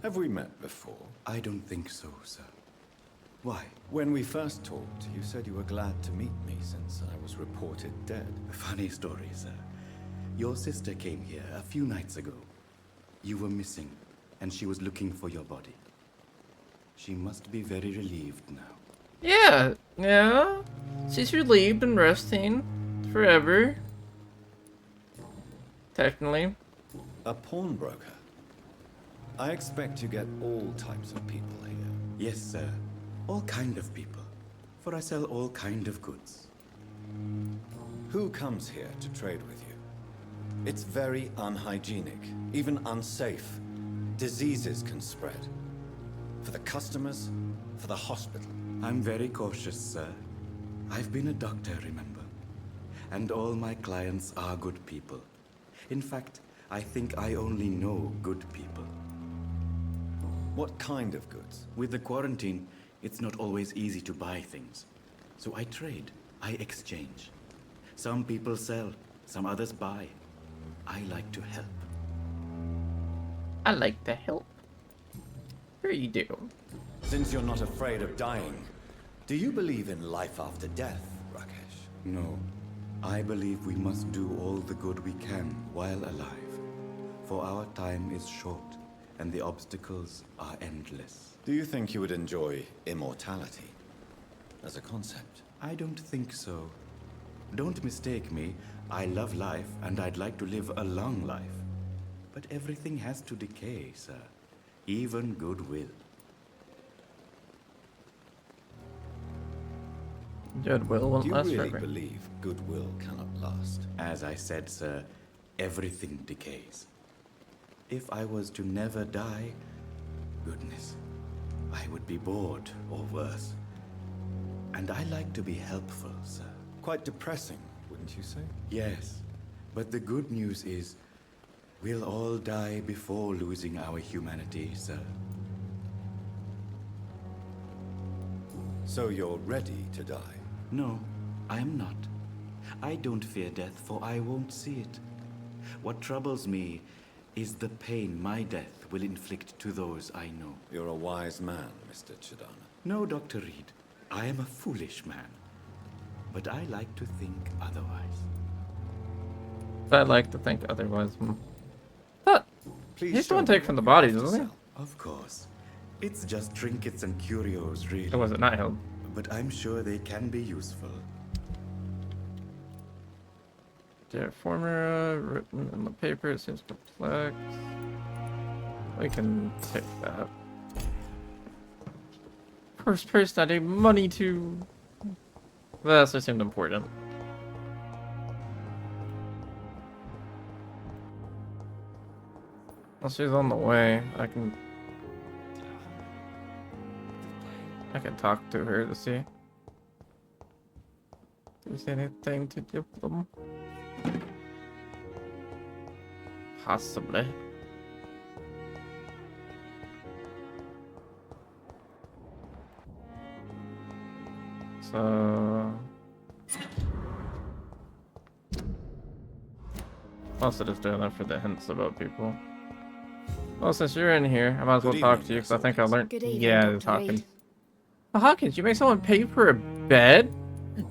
Have we met before? I don't think so, sir. Why? When we first talked, you said you were glad to meet me since I was reported dead. Funny story, sir. Your sister came here a few nights ago. You were missing, and she was looking for your body. She must be very relieved now. Yeah. She's relieved and resting forever. Technically. A pawnbroker? I expect you get all types of people here. Yes, sir. All kind of people. For I sell all kind of goods. Who comes here to trade with you? It's very unhygienic, even unsafe. Diseases can spread. For the customers, for the hospital. I'm very cautious, sir. I've been a doctor, remember? And all my clients are good people. In fact, I think I only know good people. What kind of goods? With the quarantine, it's not always easy to buy things. So I trade, I exchange. Some people sell, some others buy. I like to help. I like to help. Sure you do. Since you're not afraid of dying, do you believe in life after death, Rakesh? No. I believe we must do all the good we can while alive. For our time is short, and the obstacles are endless. Do you think you would enjoy immortality as a concept? I don't think so. Don't mistake me. I love life, and I'd like to live a long life. But everything has to decay, sir. Even goodwill. Goodwill won't Do you last really forever. believe goodwill cannot last? As I said, sir, everything decays. If I was to never die, goodness, I would be bored or worse. And I like to be helpful, sir. Quite depressing, wouldn't you say? Yes, but the good news is we'll all die before losing our humanity, sir. So you're ready to die? No, I am not. I don't fear death, for I won't see it. What troubles me is the pain my death will inflict to those I know. You're a wise man, Mr. Chidana. No, Dr. Reed. I am a foolish man. But I like to think otherwise. I like to think otherwise. But Please He's the show one me taking what from the you bodies, have to isn't he? sell. Of course. It's just trinkets and curios, really. Or was it not him? But I'm sure they can be useful. Dear formula written on the paper, it seems complex. We can take that. First person I need money to. That also seemed important. Well, she's on the way. I can talk to her to see if there's anything to give them. Possibly. So also just doing that for the hints about people. Well, since you're in here, I might as well talk to you because I think I learned. Good evening, Yeah, Dr. Hawkins. Reed. Oh, Hawkins, you make someone pay for a bed?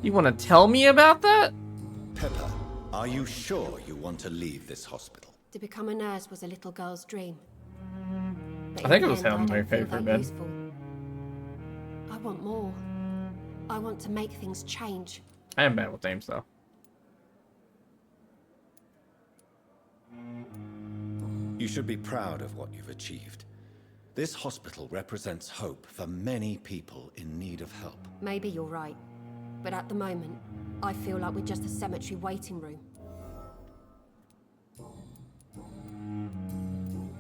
You want to tell me about that? Pepper, are you sure you want to leave this hospital? To become a nurse was a little girl's dream. But I think in it was the end, him I who don't paid feel for that bed. useful. I want more. I want to make things change. I am bad with names though. You should be proud of what you've achieved. This hospital represents hope for many people in need of help. Maybe you're right. But at the moment, I feel like we're just a cemetery waiting room.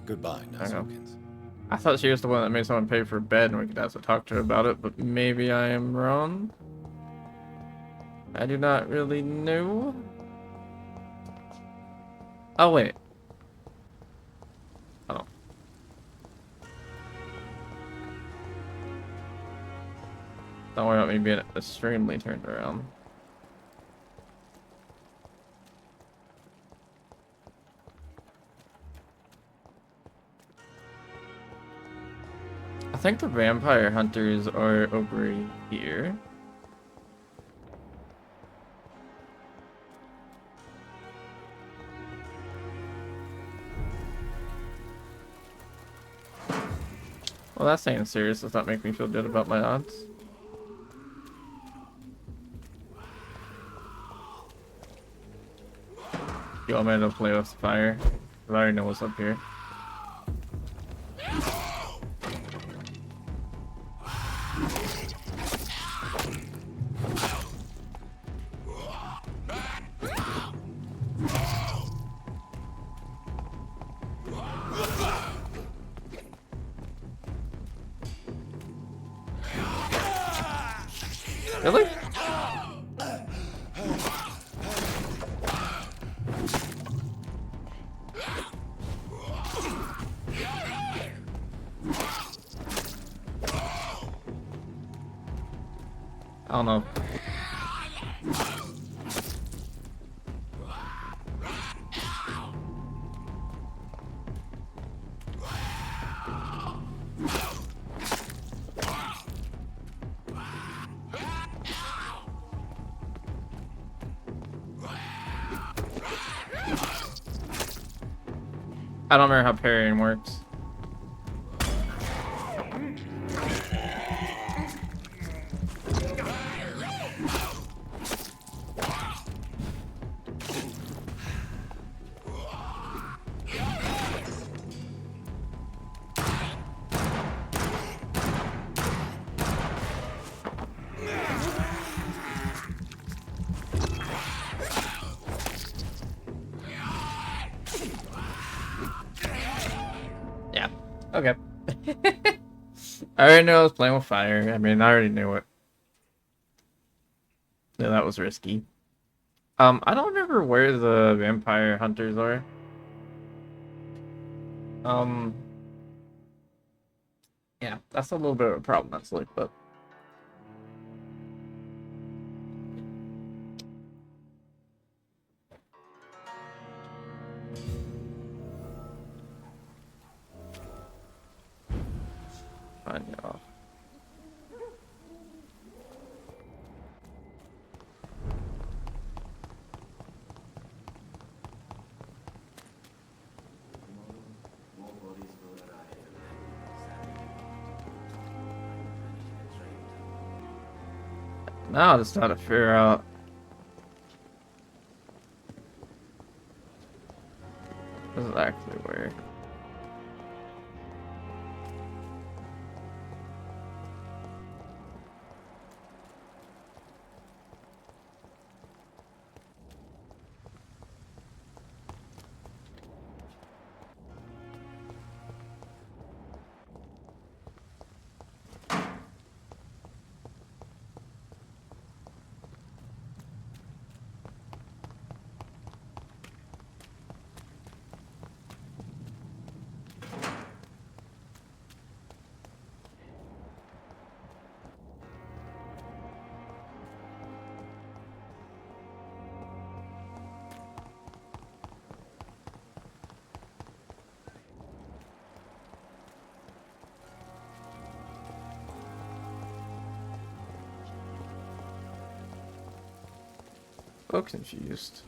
Goodbye, Nurse Hawkins. I thought she was the one that made someone pay for a bed and we could also talk to her about it, but maybe I am wrong. I do not really know. Oh, wait. Oh. Don't worry about me being extremely turned around. I think the vampire hunters are over here. Well, that ain't serious. Does not make me feel good about my odds. You want me to play with fire? I already know what's up here. Really? I don't know. I don't remember how parrying works. Yeah. Okay. I already knew I was playing with fire. I mean, I already knew it. Yeah, that was risky. I don't remember where the vampire hunters are. Yeah, that's a little bit of a problem, actually, but... Find you off. Now I just try to figure out. This is actually where. So confused.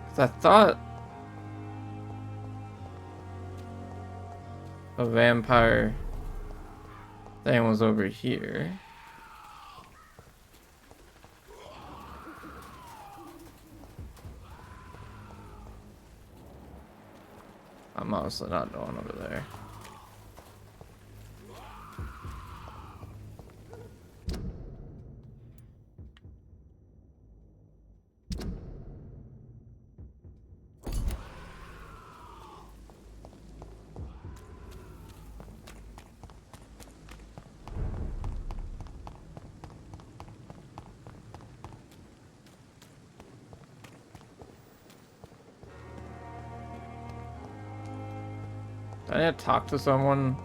'Cause I thought a vampire thing was over here. I'm honestly not going over there. Do I need to talk to someone?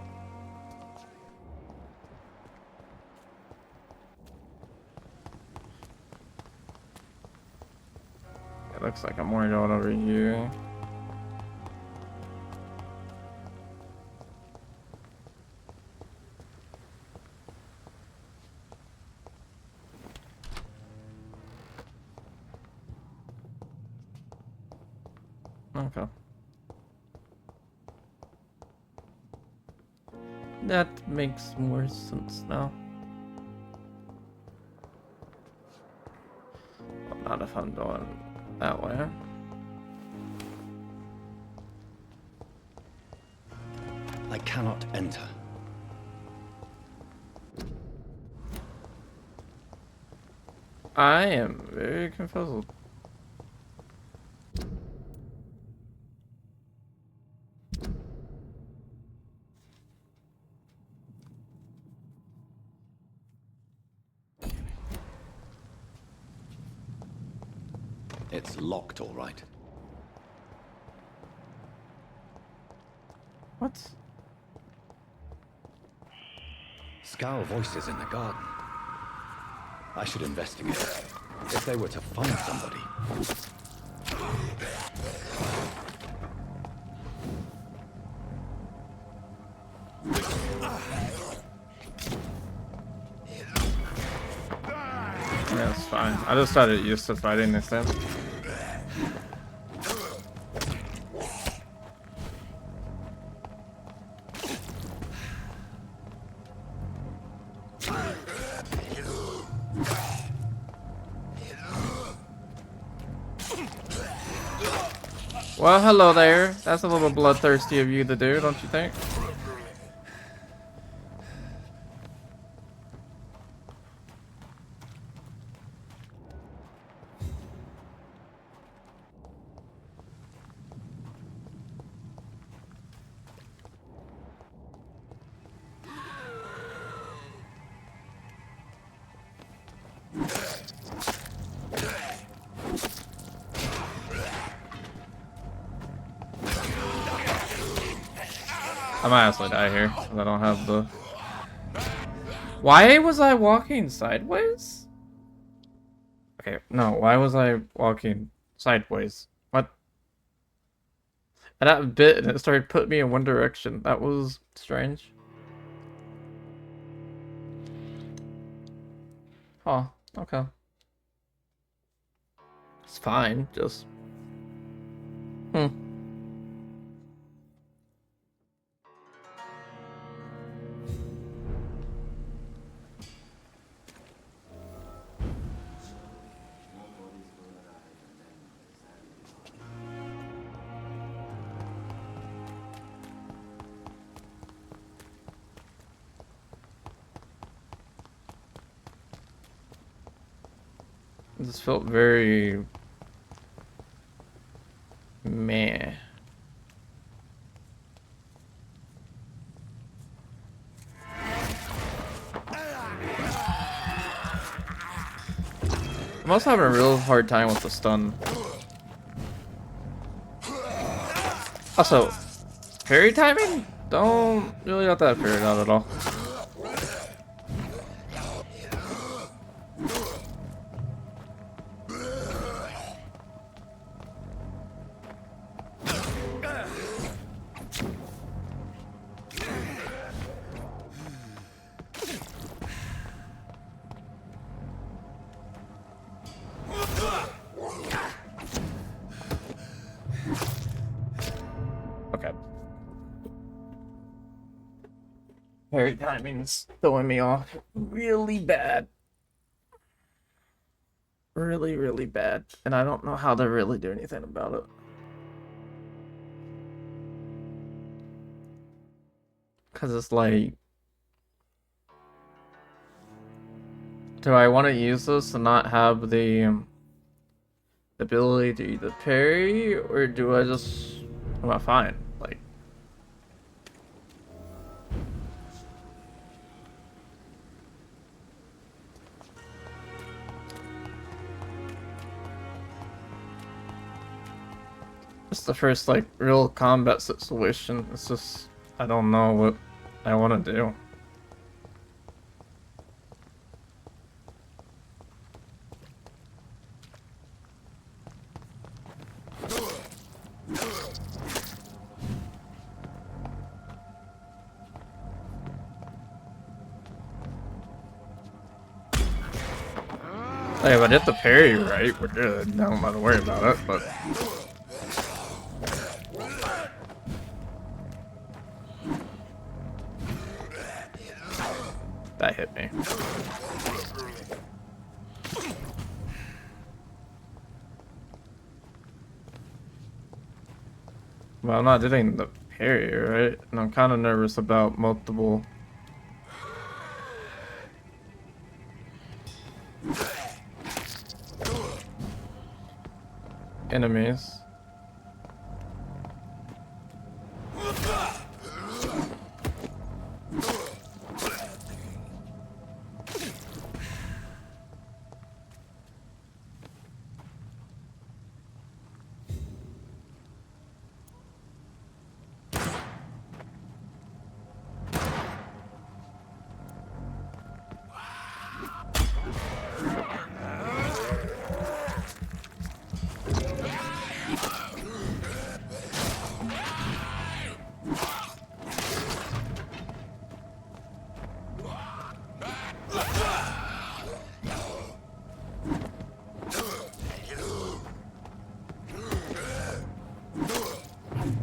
It looks like I'm more going over here. Okay. That makes more sense now. Well, not if I'm going that way. I cannot enter. I am very confused. It's locked, all right. What? Scowl voices in the garden. I should investigate. If they were to find somebody. Yeah, it's fine. I just started used to fighting this time. Well, hello there. That's a little bloodthirsty of you to do, don't you think? I might actually die here, because I don't have the... Why was I walking sideways? Okay, no, why was I walking sideways? What? And that bit, and it started putting me in one direction. That was strange. Oh, okay. It's fine, just... This felt very meh. I'm also having a real hard time with the stun. Also, parry timing? Don't really got that figured out at all. Okay. Parry timing's throwing me off really bad. Really, really bad. And I don't know how to really do anything about it. Because it's like... Do I want to use this and not have the ability to either parry, or do I just... Am I fine? Like... It's the first, like, real combat situation. It's just... I don't know what I want to do. Hey, if I hit the parry right, we're good. I don't have to worry about it, but... That hit me. Well, I'm not doing the parry, right? And I'm kind of nervous about multiple... enemies.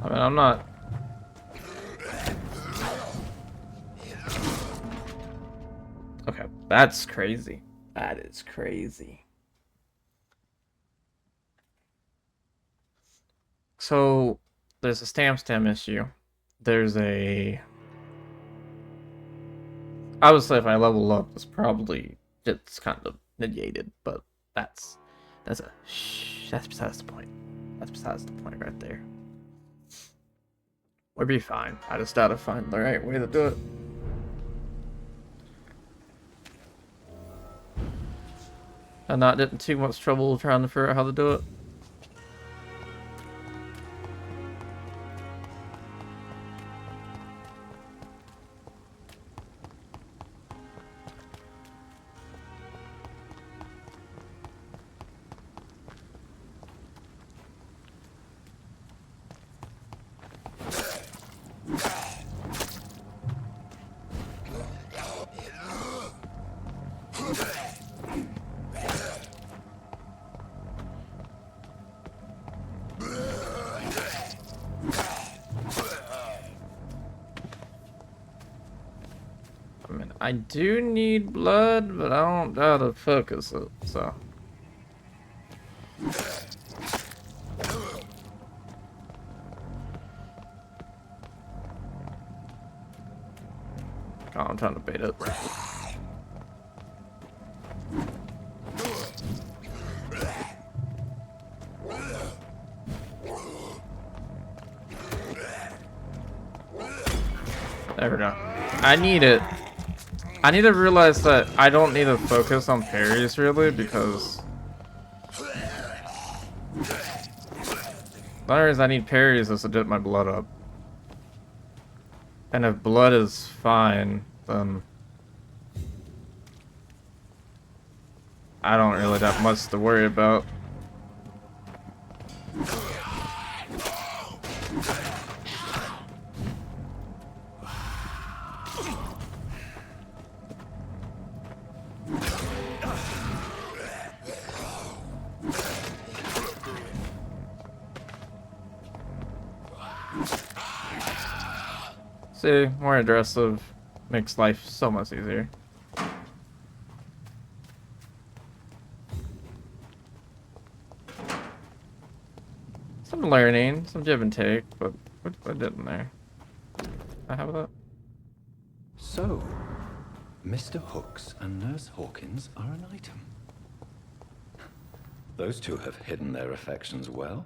I mean, I'm not... Okay, that's crazy. That is crazy. So, there's a stem issue. There's a... Obviously, if I level up, it's probably just kind of negated, but that's besides the point. That's besides the point right there. We'll be fine. I just gotta find the right way to do it. I'm not getting too much trouble trying to figure out how to do it. I mean, I do need blood, but I don't know how to focus it, so. Oh, I'm trying to bait it. There we go. I need it. I need to realize that I don't need to focus on parries really, because the only reason I need parries is to get my blood up. And if blood is fine, then I don't really have much to worry about. See, more aggressive makes life so much easier. Some learning, some give and take, but what I did in there? I have that. So, Mr. Hooks and Nurse Hawkins are an item. Those two have hidden their affections well.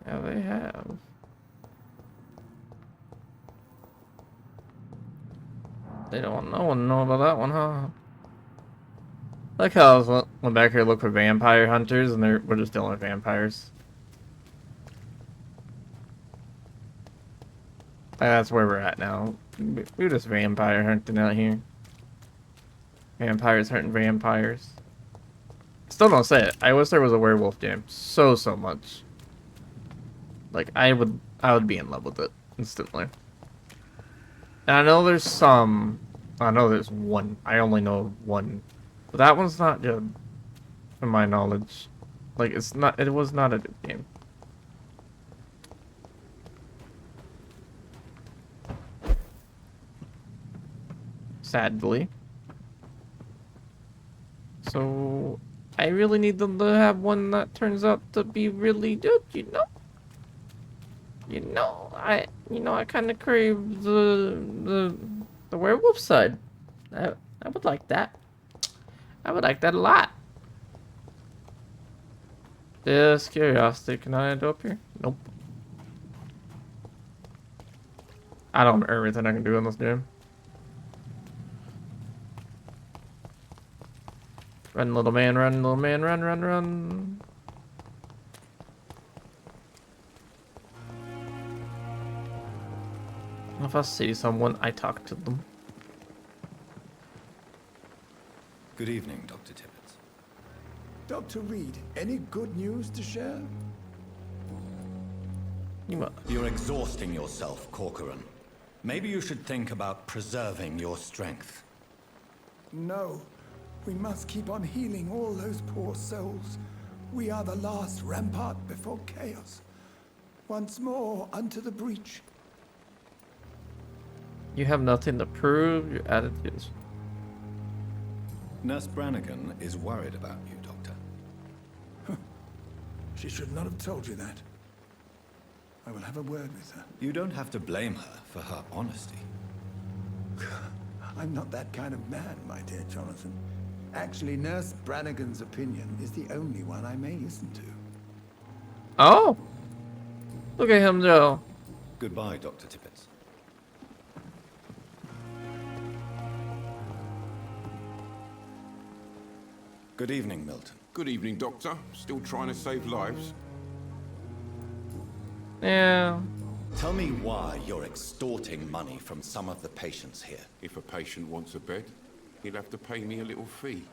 Yeah, they have. They don't want no one to know about that one, huh? Like how I went back here to look for vampire hunters, and we're just dealing with vampires. That's where we're at now. We're just vampire hunting out here. Vampires hunting vampires. Still don't say it. I wish there was a werewolf game so much. Like I would be in love with it instantly. And I know there's some. I know there's one. I only know one, but that one's not good, from my knowledge. Like it's not. It was not a good game. Sadly. So I really need them to have one that turns out to be really good, you know? I kind of crave the werewolf side. I would like that. I would like that a lot. Just curiosity. Can I go up here? Nope. I don't know everything I can do in this game. Run, little man, run, little man, run, run, run. If I see someone, I talk to them. Good evening, Dr. Tippett. Dr. Reed, any good news to share? You're exhausting yourself, Corcoran. Maybe you should think about preserving your strength. No. We must keep on healing all those poor souls. We are the last rampart before chaos. Once more unto the breach. You have nothing to prove. Your attitude is... Nurse Brannigan is worried about you, Doctor. She should not have told you that. I will have a word with her. You don't have to blame her for her honesty. I'm not that kind of man, my dear Jonathan. Actually, Nurse Brannigan's opinion is the only one I may listen to. Oh! Look at him go. Goodbye, Dr. Tippett. Good evening, Milton. Good evening, Doctor. Still trying to save lives? Yeah. Tell me why you're extorting money from some of the patients here. If a patient wants a bed, he'll have to pay me a little fee.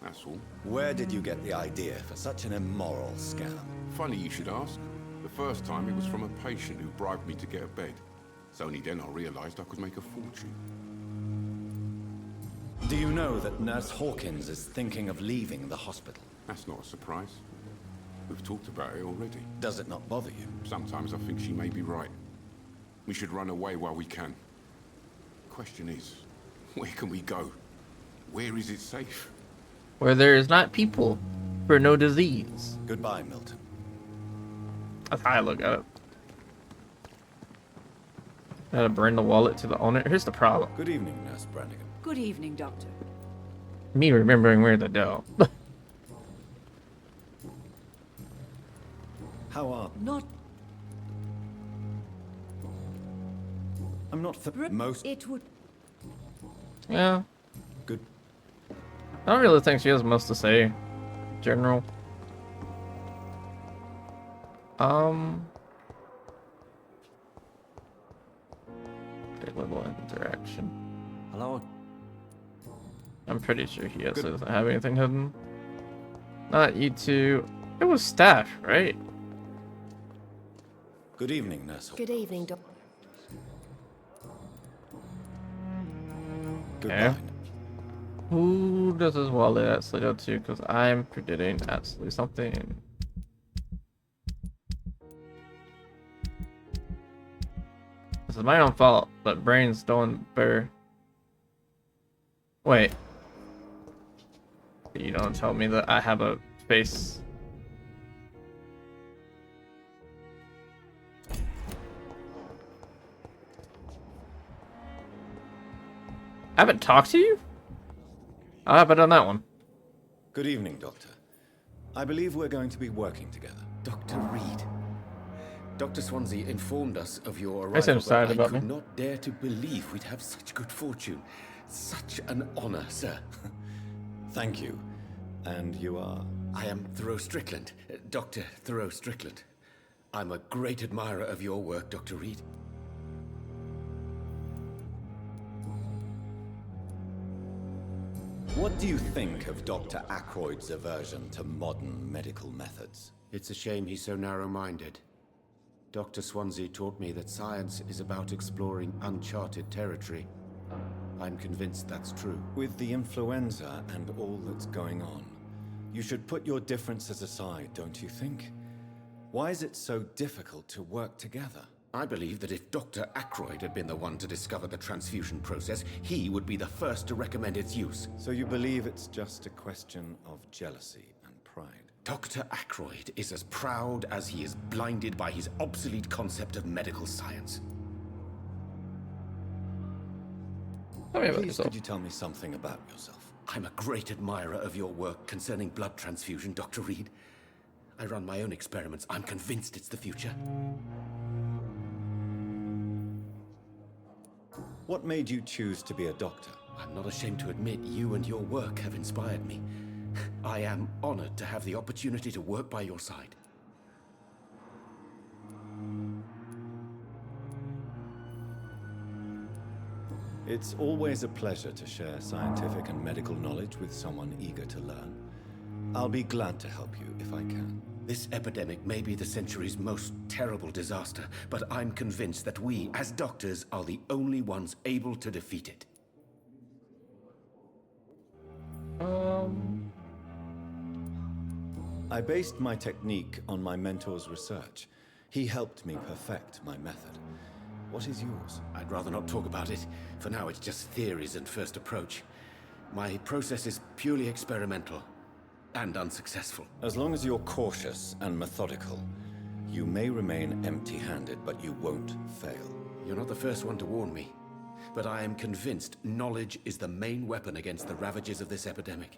That's all. Where did you get the idea for such an immoral scam? Funny you should ask. The first time it was from a patient who bribed me to get a bed. It's only then I realized I could make a fortune. Do you know that Nurse Hawkins is thinking of leaving the hospital? That's not a surprise. We've talked about it already. Does it not bother you? Sometimes I think she may be right. We should run away while we can. Question is, where can we go? Where is it safe? Where there is not people, for no disease. Goodbye, Milton. That's how I look at it. Gotta bring the wallet to the owner. Here's the problem. Good evening, Nurse Brannigan. Good evening, Doctor. Me remembering where to go. How are... Not... I'm not for most. It would. Yeah. Good. I don't really think she has much to say. In general. A little interaction. Hello. I'm pretty sure he also doesn't have anything hidden. Not you two. It was staff, right? Good evening, Nurse. Good evening, Doc. Okay. Who does his wallet actually go to? Because I'm predicting absolutely something. This is my own fault, but brains don't bear. Wait. You don't tell me that I have a face. I haven't talked to you? How have I done that one? Good evening, Doctor. I believe we're going to be working together. Dr. Reed. Dr. Swansea informed us of your I seem arrival, sad but I about could me. not dare to believe we'd have such good fortune. Such an honor, sir. Thank you. And you are? I am Thoreau Strickland, Dr. Thoreau Strickland. I'm a great admirer of your work, Dr. Reed. What do you think of Dr. Ackroyd's aversion to modern medical methods? It's a shame he's so narrow-minded. Dr. Swansea taught me that science is about exploring uncharted territory. I'm convinced that's true. With the influenza and all that's going on, you should put your differences aside, don't you think? Why is it so difficult to work together? I believe that if Dr. Ackroyd had been the one to discover the transfusion process, he would be the first to recommend its use. So you believe it's just a question of jealousy and pride? Dr. Ackroyd is as proud as he is blinded by his obsolete concept of medical science. Please, could you tell me something about yourself? I'm a great admirer of your work concerning blood transfusion, Dr. Reed. I run my own experiments. I'm convinced it's the future. What made you choose to be a doctor? I'm not ashamed to admit you and your work have inspired me. I am honored to have the opportunity to work by your side. It's always a pleasure to share scientific and medical knowledge with someone eager to learn. I'll be glad to help you if I can. This epidemic may be the century's most terrible disaster, but I'm convinced that we, as doctors, are the only ones able to defeat it. I based my technique on my mentor's research. He helped me perfect my method. What is yours? I'd rather not talk about it. For now, it's just theories and first approach. My process is purely experimental and unsuccessful. As long as you're cautious and methodical, you may remain empty-handed, but you won't fail. You're not the first one to warn me, but I am convinced knowledge is the main weapon against the ravages of this epidemic.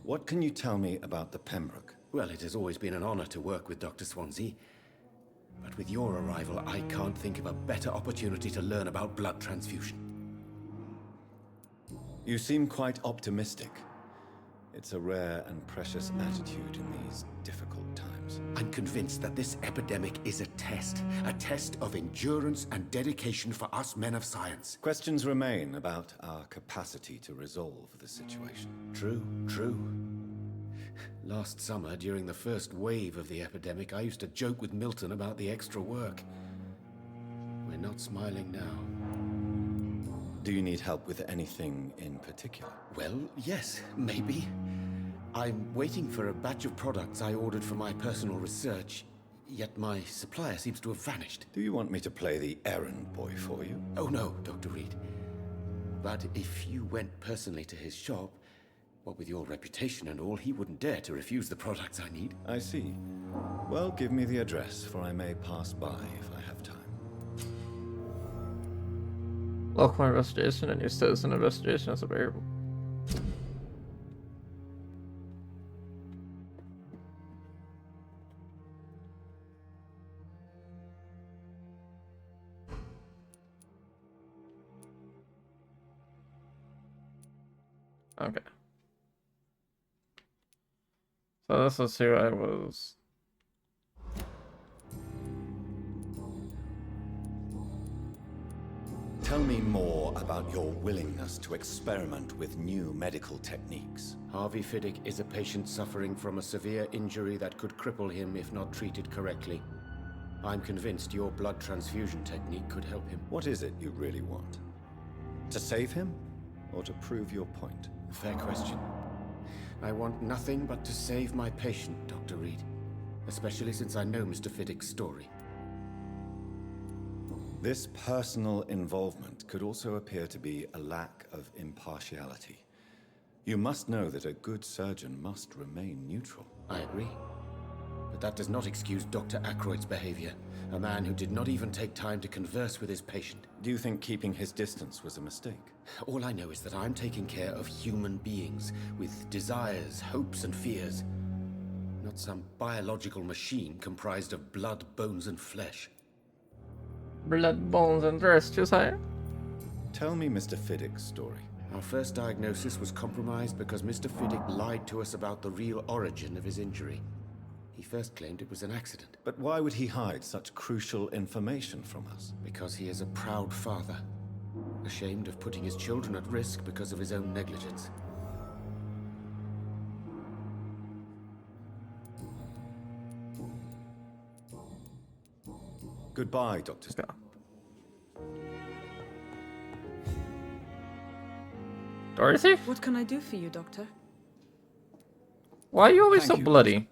What can you tell me about the Pembroke? Well, it has always been an honor to work with Dr. Swansea. But with your arrival, I can't think of a better opportunity to learn about blood transfusion. You seem quite optimistic. It's a rare and precious attitude in these difficult times. I'm convinced that this epidemic is a test of endurance and dedication for us men of science. Questions remain about our capacity to resolve the situation. True. Last summer, during the first wave of the epidemic, I used to joke with Milton about the extra work. We're not smiling now. Do you need help with anything in particular? Well, yes, maybe. I'm waiting for a batch of products I ordered for my personal research, yet my supplier seems to have vanished. Do you want me to play the errand boy for you? Oh no, Dr. Reed. But if you went personally to his shop, what with your reputation and all, he wouldn't dare to refuse the products I need. I see. Well, give me the address, for I may pass by if I have time. Local investigation and new citizen investigation is available. Okay. So this is who I was. Tell me more about your willingness to experiment with new medical techniques. Harvey Fiddick is a patient suffering from a severe injury that could cripple him if not treated correctly. I'm convinced your blood transfusion technique could help him. What is it you really want? To save him? Or to prove your point? Fair question. I want nothing but to save my patient, Dr. Reed. Especially since I know Mr. Fiddick's story. This personal involvement could also appear to be a lack of impartiality. You must know that a good surgeon must remain neutral. I agree. But that does not excuse Dr. Ackroyd's behavior. A man who did not even take time to converse with his patient. Do you think keeping his distance was a mistake? All I know is that I'm taking care of human beings with desires, hopes, and fears. Not some biological machine comprised of blood, bones, and flesh. Blood, bones, and rest, Josiah. Tell me Mr. Fiddick's story. Our first diagnosis was compromised because Mr. Fiddick lied to us about the real origin of his injury. He first claimed it was an accident. But why would he hide such crucial information from us? Because he is a proud father, ashamed of putting his children at risk because of his own negligence. Goodbye, Dr. Scott. Dorothy? What can I do for you, Doctor? Why are you always Thank so you. bloody?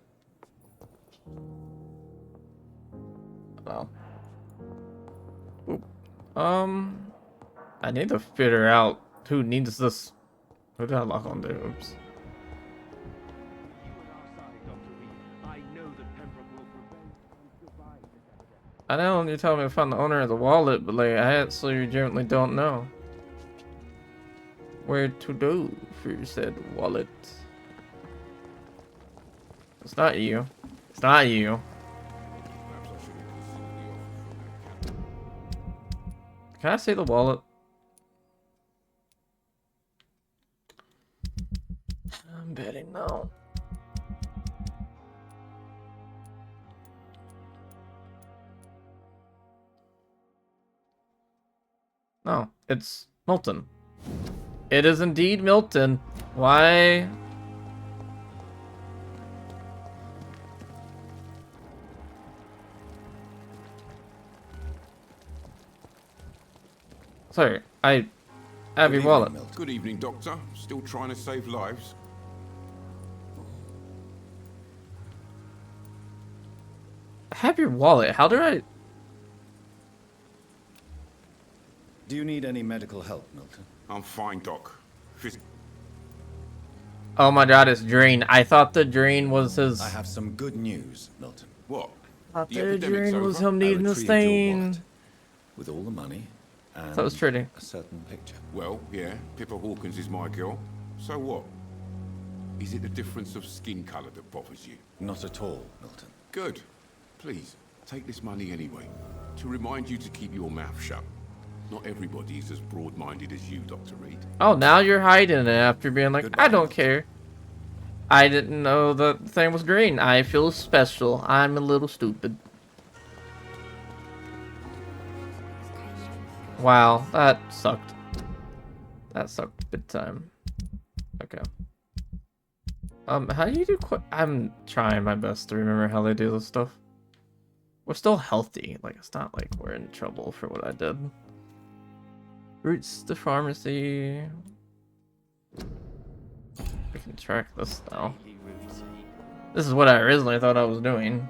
Oh. Oop. I need to figure out who needs this. Who did I lock on there? Oops. I know you told me to find the owner of the wallet, but like I actually genuinely don't know where to go for said wallet. It's not you. It's not you. Can I see the wallet? I'm betting no. No, it's Milton. It is indeed Milton. Why? Sorry, I have your wallet. Good evening, Doctor. Still trying to save lives? I have your wallet. How do I? Do you need any medical help, Milton? I'm fine, Doc. Oh my God, it's Drain. I thought the Drain was his. I have some good news, Milton. What? I thought The the epidemic's Drain was over? him I needing this retrieved your thing. wallet with all the money and That was pretty. a certain picture. Well, yeah, Pippa Hawkins is my girl. So what? Is it the difference of skin colour that bothers you? Not at all, Milton. Good. Please, take this money anyway. To remind you to keep your mouth shut. Not everybody is as broad-minded as you, Dr. Reed. Oh, now you're hiding it after being like, I don't care. I didn't know the thing was green. I feel special. I'm a little stupid. Wow, that sucked. That sucked big time. Okay. How do you do I'm trying my best to remember how they do this stuff. We're still healthy. Like, it's not like we're in trouble for what I did. Routes to pharmacy. We can track this now. This is what I originally thought I was doing.